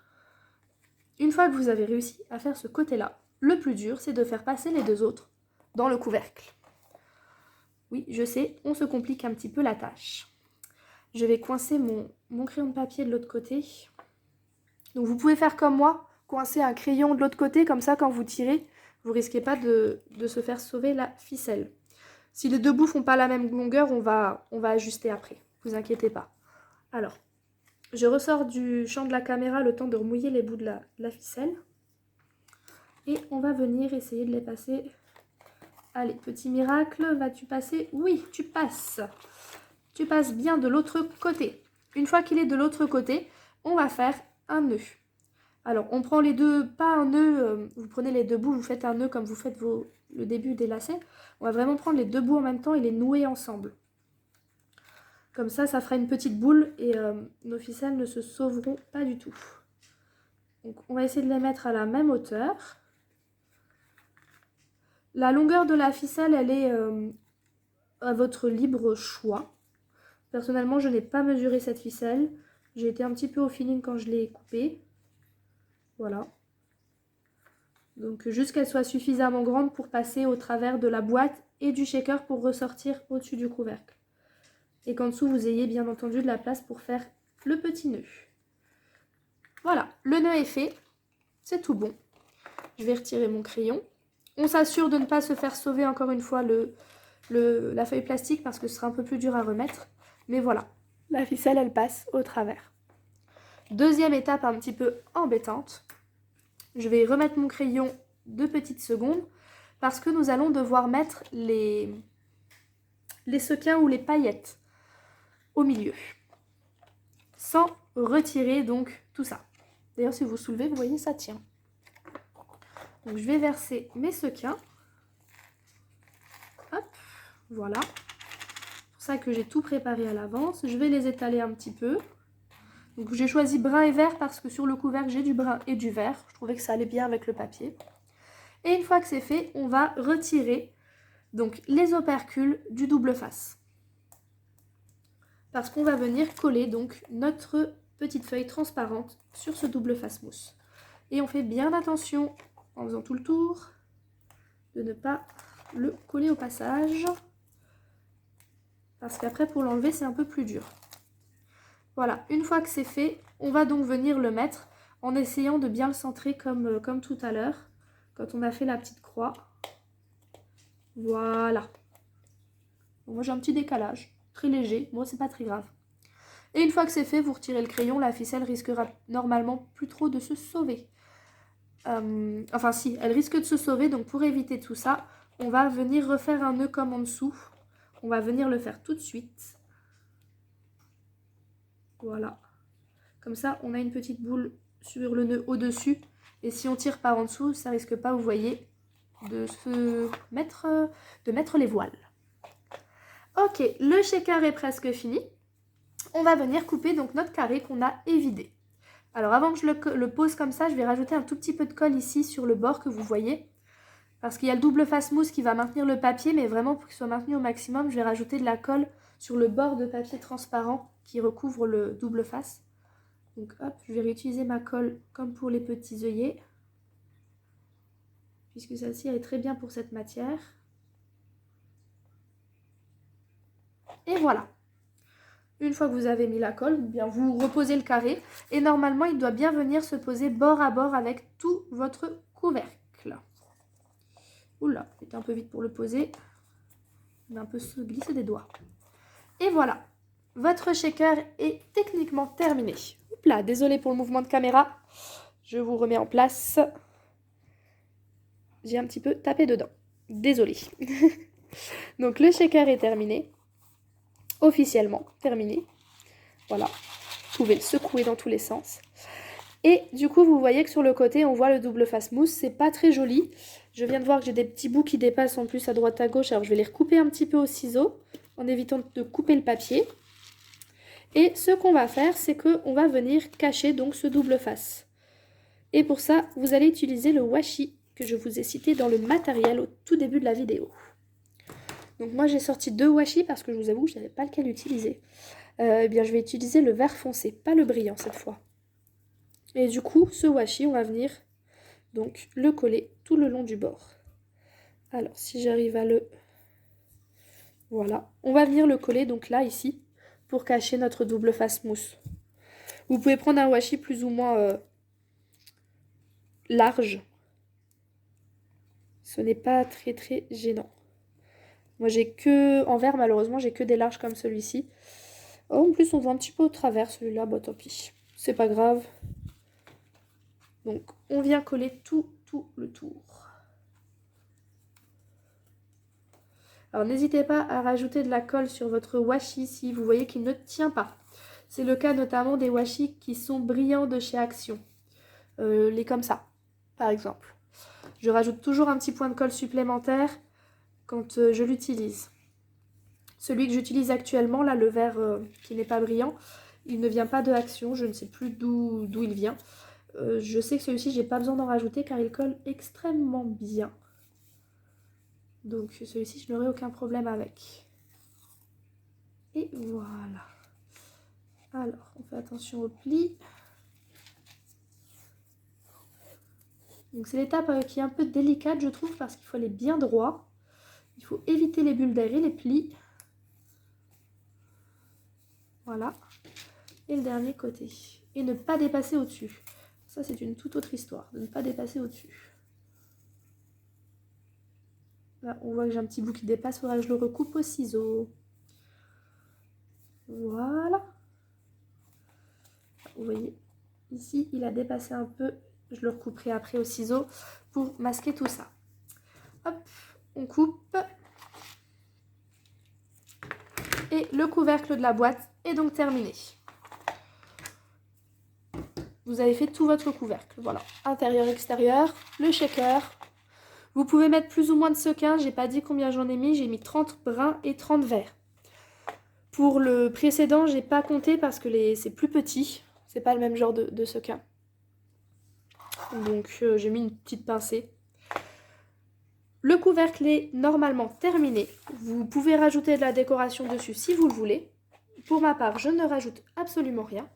Une fois que vous avez réussi à faire ce côté-là, le plus dur c'est de faire passer les deux autres dans le couvercle. Oui, je sais, on se complique un petit peu la tâche. Je vais coincer mon crayon de papier de l'autre côté. Donc vous pouvez faire comme moi, coincer un crayon de l'autre côté, comme ça quand vous tirez, vous risquez pas de se faire sauver la ficelle. Si les deux bouts font pas la même longueur, on va ajuster après, vous inquiétez pas. Alors, je ressors du champ de la caméra le temps de remouiller les bouts de la ficelle. Et on va venir essayer de les passer. Allez, petit miracle, vas-tu passer? Oui, tu passes. Tu passes bien de l'autre côté. Une fois qu'il est de l'autre côté, on va faire un nœud. Alors, on prend les deux, pas un nœud, vous prenez les deux bouts, vous faites un nœud comme vous faites le début des lacets. On va vraiment prendre les deux bouts en même temps et les nouer ensemble. Comme ça, ça fera une petite boule et nos ficelles ne se sauveront pas du tout. Donc, on va essayer de les mettre à la même hauteur. La longueur de la ficelle, elle est à votre libre choix. Personnellement, je n'ai pas mesuré cette ficelle. J'ai été un petit peu au feeling quand je l'ai coupée. Voilà. Donc juste qu'elle soit suffisamment grande pour passer au travers de la boîte et du shaker pour ressortir au-dessus du couvercle. Et qu'en dessous, vous ayez bien entendu de la place pour faire le petit nœud. Voilà, le nœud est fait. C'est tout bon. Je vais retirer mon crayon. On s'assure de ne pas se faire sauver encore une fois la feuille plastique parce que ce sera un peu plus dur à remettre. Mais voilà, la ficelle elle passe au travers. Deuxième étape un petit peu embêtante. Je vais remettre mon crayon 2 petites secondes parce que nous allons devoir mettre les sequins ou les paillettes au milieu. Sans retirer donc tout ça. D'ailleurs si vous soulevez, vous voyez ça tient. Donc je vais verser mes sequins. Hop, voilà. C'est pour ça que j'ai tout préparé à l'avance. Je vais les étaler un petit peu. Donc j'ai choisi brun et vert parce que sur le couvercle j'ai du brun et du vert. Je trouvais que ça allait bien avec le papier. Et une fois que c'est fait, on va retirer donc les opercules du double face. Parce qu'on va venir coller donc notre petite feuille transparente sur ce double face mousse. Et on fait bien attention en faisant tout le tour de ne pas le coller au passage. Parce qu'après pour l'enlever c'est un peu plus dur. Voilà, une fois que c'est fait, on va donc venir le mettre en essayant de bien le centrer comme tout à l'heure, quand on a fait la petite croix. Voilà. Bon, moi j'ai un petit décalage, très léger, moi c'est pas très grave. Et une fois que c'est fait, vous retirez le crayon, la ficelle risquera normalement plus trop de se sauver. Enfin si, elle risque de se sauver, donc pour éviter tout ça, on va venir refaire un nœud comme en dessous. On va venir le faire tout de suite. Voilà. Comme ça, on a une petite boule sur le nœud au-dessus. Et si on tire par en dessous, ça risque pas, vous voyez, de mettre les voiles. Ok, le shaker est presque fini. On va venir couper donc notre carré qu'on a évidé. Alors avant que je le pose comme ça, je vais rajouter un tout petit peu de colle ici sur le bord que vous voyez. Parce qu'il y a le double face mousse qui va maintenir le papier, mais vraiment pour qu'il soit maintenu au maximum, je vais rajouter de la colle sur le bord de papier transparent qui recouvre le double face. Donc hop, je vais réutiliser ma colle comme pour les petits œillets. Puisque celle-ci est très bien pour cette matière. Et voilà. Une fois que vous avez mis la colle, bien vous reposez le carré. Et normalement, il doit bien venir se poser bord à bord avec tout votre couvercle. Oula, c'était un peu vite pour le poser. On a un peu se glisser des doigts. Et voilà. Votre shaker est techniquement terminé. Oups là, désolée pour le mouvement de caméra. Je vous remets en place. J'ai un petit peu tapé dedans. Désolée. Donc le shaker est terminé. Officiellement terminé. Voilà. Vous pouvez le secouer dans tous les sens. Et du coup, vous voyez que sur le côté, on voit le double face mousse. C'est pas très joli. Je viens de voir que j'ai des petits bouts qui dépassent en plus à droite à gauche. Alors je vais les recouper un petit peu au ciseau en évitant de couper le papier. Et ce qu'on va faire, c'est qu'on va venir cacher donc ce double face. Et pour ça, vous allez utiliser le washi que je vous ai cité dans le matériel au tout début de la vidéo. Donc moi j'ai sorti 2 washi parce que je vous avoue que je n'avais pas lequel utiliser. Eh bien je vais utiliser le vert foncé, pas le brillant cette fois. Et du coup, ce washi, on va venir donc le coller tout le long du bord. Alors si j'arrive à le... Voilà. On va venir le coller donc là, ici, pour cacher notre double face mousse. Vous pouvez prendre un washi plus ou moins large. Ce n'est pas très très gênant. Moi j'ai que, en vert malheureusement, j'ai que des larges comme celui-ci. Oh, en plus on voit un petit peu au travers celui-là, bah tant pis. C'est pas grave. Donc on vient coller tout le tour. Alors n'hésitez pas à rajouter de la colle sur votre washi si vous voyez qu'il ne tient pas. C'est le cas notamment des washi qui sont brillants de chez Action. Les comme ça, par exemple. Je rajoute toujours un petit point de colle supplémentaire quand je l'utilise. Celui que j'utilise actuellement, là, le vert qui n'est pas brillant, il ne vient pas de Action, je ne sais plus d'où il vient. Je sais que celui-ci, j'ai pas besoin d'en rajouter car il colle extrêmement bien. Donc celui-ci, je n'aurai aucun problème avec. Et voilà. Alors, on fait attention au pli. Donc c'est l'étape qui est un peu délicate, je trouve, parce qu'il faut aller bien droit. Il faut éviter les bulles d'air et les plis. Voilà. Et le dernier côté. Et ne pas dépasser au-dessus. Ça, c'est une toute autre histoire, de ne pas dépasser au-dessus. Là, on voit que j'ai un petit bout qui dépasse, il faudra que je le recoupe au ciseau. Voilà. Vous voyez, ici, il a dépassé un peu. Je le recouperai après au ciseau pour masquer tout ça. Hop, on coupe. Et le couvercle de la boîte est donc terminé. Vous avez fait tout votre couvercle. Voilà, intérieur, extérieur, le shaker. Vous pouvez mettre plus ou moins de sequins. J'ai pas dit combien j'en ai mis. J'ai mis 30 bruns et 30 verts. Pour le précédent, j'ai pas compté parce que c'est plus petit. C'est pas le même genre de sequin. Donc j'ai mis une petite pincée. Le couvercle est normalement terminé. Vous pouvez rajouter de la décoration dessus si vous le voulez. Pour ma part, je ne rajoute absolument rien.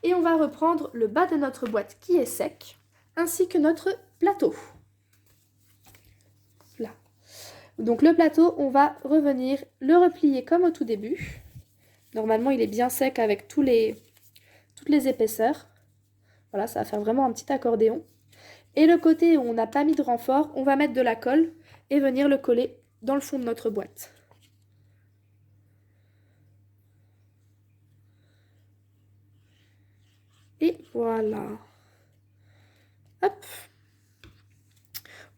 Et on va reprendre le bas de notre boîte qui est sec, ainsi que notre plateau. Là. Donc le plateau, on va revenir le replier comme au tout début. Normalement, il est bien sec avec toutes les épaisseurs. Voilà, ça va faire vraiment un petit accordéon. Et le côté où on n'a pas mis de renfort, on va mettre de la colle et venir le coller dans le fond de notre boîte. Et voilà. Hop.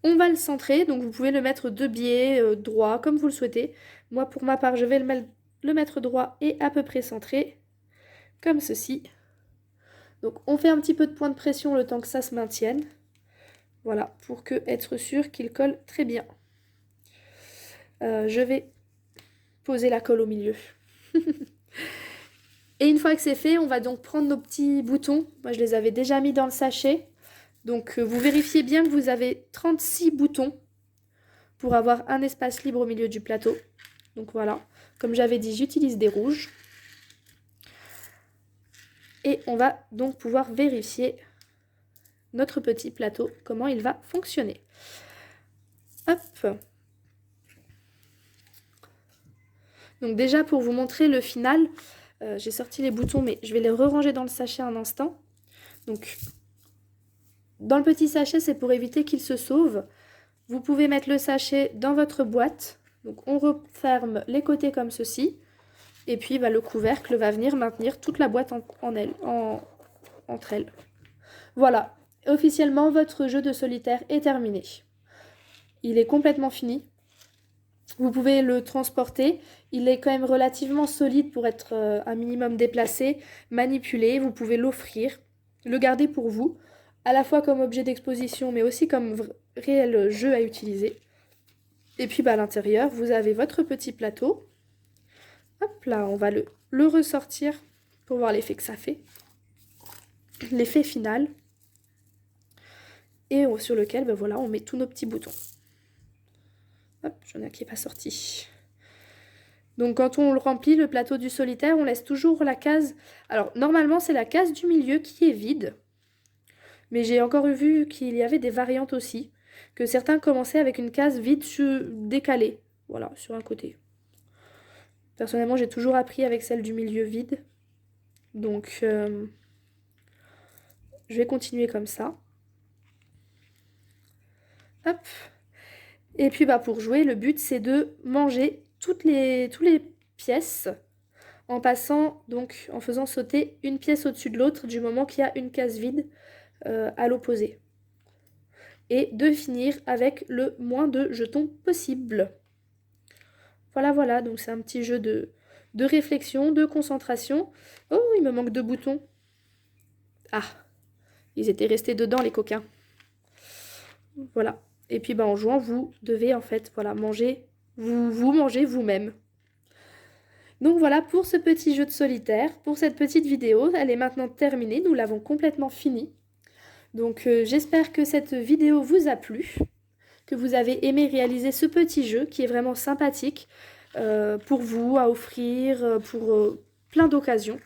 On va le centrer, donc vous pouvez le mettre de biais, droit, comme vous le souhaitez. Moi, pour ma part, je vais le mettre droit et à peu près centré, comme ceci. Donc on fait un petit peu de point de pression le temps que ça se maintienne. Voilà, pour être sûr qu'il colle très bien. Je vais poser la colle au milieu. Et une fois que c'est fait, on va donc prendre nos petits boutons. Moi, je les avais déjà mis dans le sachet. Donc vous vérifiez bien que vous avez 36 boutons pour avoir un espace libre au milieu du plateau. Donc voilà, comme j'avais dit, j'utilise des rouges. Et on va donc pouvoir vérifier notre petit plateau, comment il va fonctionner. Hop. Donc déjà pour vous montrer le final, j'ai sorti les boutons mais je vais les re-ranger dans le sachet un instant. Donc dans le petit sachet, c'est pour éviter qu'il se sauve. Vous pouvez mettre le sachet dans votre boîte. Donc on referme les côtés comme ceci. Et puis le couvercle va venir maintenir toute la boîte entre elles. Voilà, officiellement votre jeu de solitaire est terminé. Il est complètement fini. Vous pouvez le transporter. Il est quand même relativement solide pour être un minimum déplacé, manipulé. Vous pouvez l'offrir, le garder pour vous, à la fois comme objet d'exposition, mais aussi comme réel jeu à utiliser. Et puis à l'intérieur, vous avez votre petit plateau. Hop là, on va le ressortir pour voir l'effet que ça fait. L'effet final. Et sur lequel, voilà, on met tous nos petits boutons. Hop, j'en ai un qui n'est pas sorti. Donc quand on le remplit, le plateau du solitaire, on laisse toujours la case. Alors normalement, c'est la case du milieu qui est vide. Mais j'ai encore vu qu'il y avait des variantes aussi. Que certains commençaient avec une case vide décalée. Voilà, sur un côté. Personnellement, j'ai toujours appris avec celle du milieu vide. Donc, je vais continuer comme ça. Hop. Et puis, pour jouer, le but, c'est de manger toutes les pièces en passant, donc, en faisant sauter une pièce au-dessus de l'autre du moment qu'il y a une case vide à l'opposé. Et de finir avec le moins de jetons possible. Voilà, donc c'est un petit jeu de réflexion, de concentration. Oh, il me manque 2 boutons. Ah, ils étaient restés dedans, les coquins. Voilà. Et puis, en jouant, vous devez, en fait, manger. Vous mangez vous-même. Donc voilà pour ce petit jeu de solitaire, pour cette petite vidéo. Elle est maintenant terminée, nous l'avons complètement finie. Donc j'espère que cette vidéo vous a plu, que vous avez aimé réaliser ce petit jeu qui est vraiment sympathique pour vous, à offrir, pour plein d'occasions.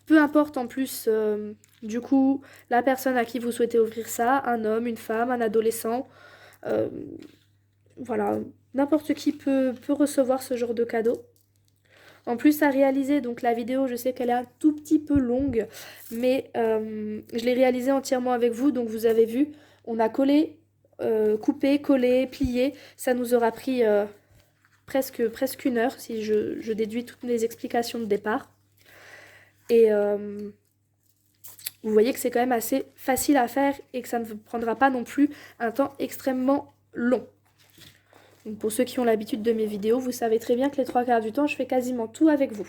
Peu importe en plus, du coup, la personne à qui vous souhaitez offrir ça, un homme, une femme, un adolescent, voilà, n'importe qui peut recevoir ce genre de cadeau. En plus à réaliser, donc la vidéo, je sais qu'elle est un tout petit peu longue, mais je l'ai réalisée entièrement avec vous, donc vous avez vu, on a collé couper, coller, plier. Ça nous aura pris presque 1 heure si je déduis toutes les explications de départ. Et vous voyez que c'est quand même assez facile à faire et que ça ne vous prendra pas non plus un temps extrêmement long. Donc pour ceux qui ont l'habitude de mes vidéos, vous savez très bien que les 3/4 du temps, je fais quasiment tout avec vous.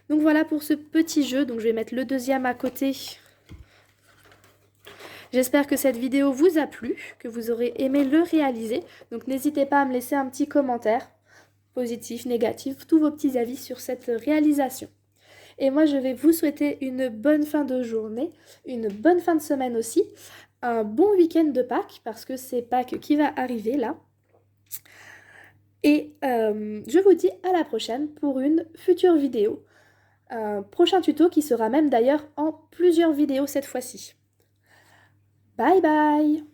Donc voilà pour ce petit jeu. Donc je vais mettre le deuxième à côté. J'espère que cette vidéo vous a plu, que vous aurez aimé le réaliser. Donc n'hésitez pas à me laisser un petit commentaire, positif, négatif, tous vos petits avis sur cette réalisation. Et moi, je vais vous souhaiter une bonne fin de journée, une bonne fin de semaine aussi, un bon week-end de Pâques, parce que c'est Pâques qui va arriver là. Et je vous dis à la prochaine pour une future vidéo. Un prochain tuto qui sera même d'ailleurs en plusieurs vidéos cette fois-ci. Bye bye!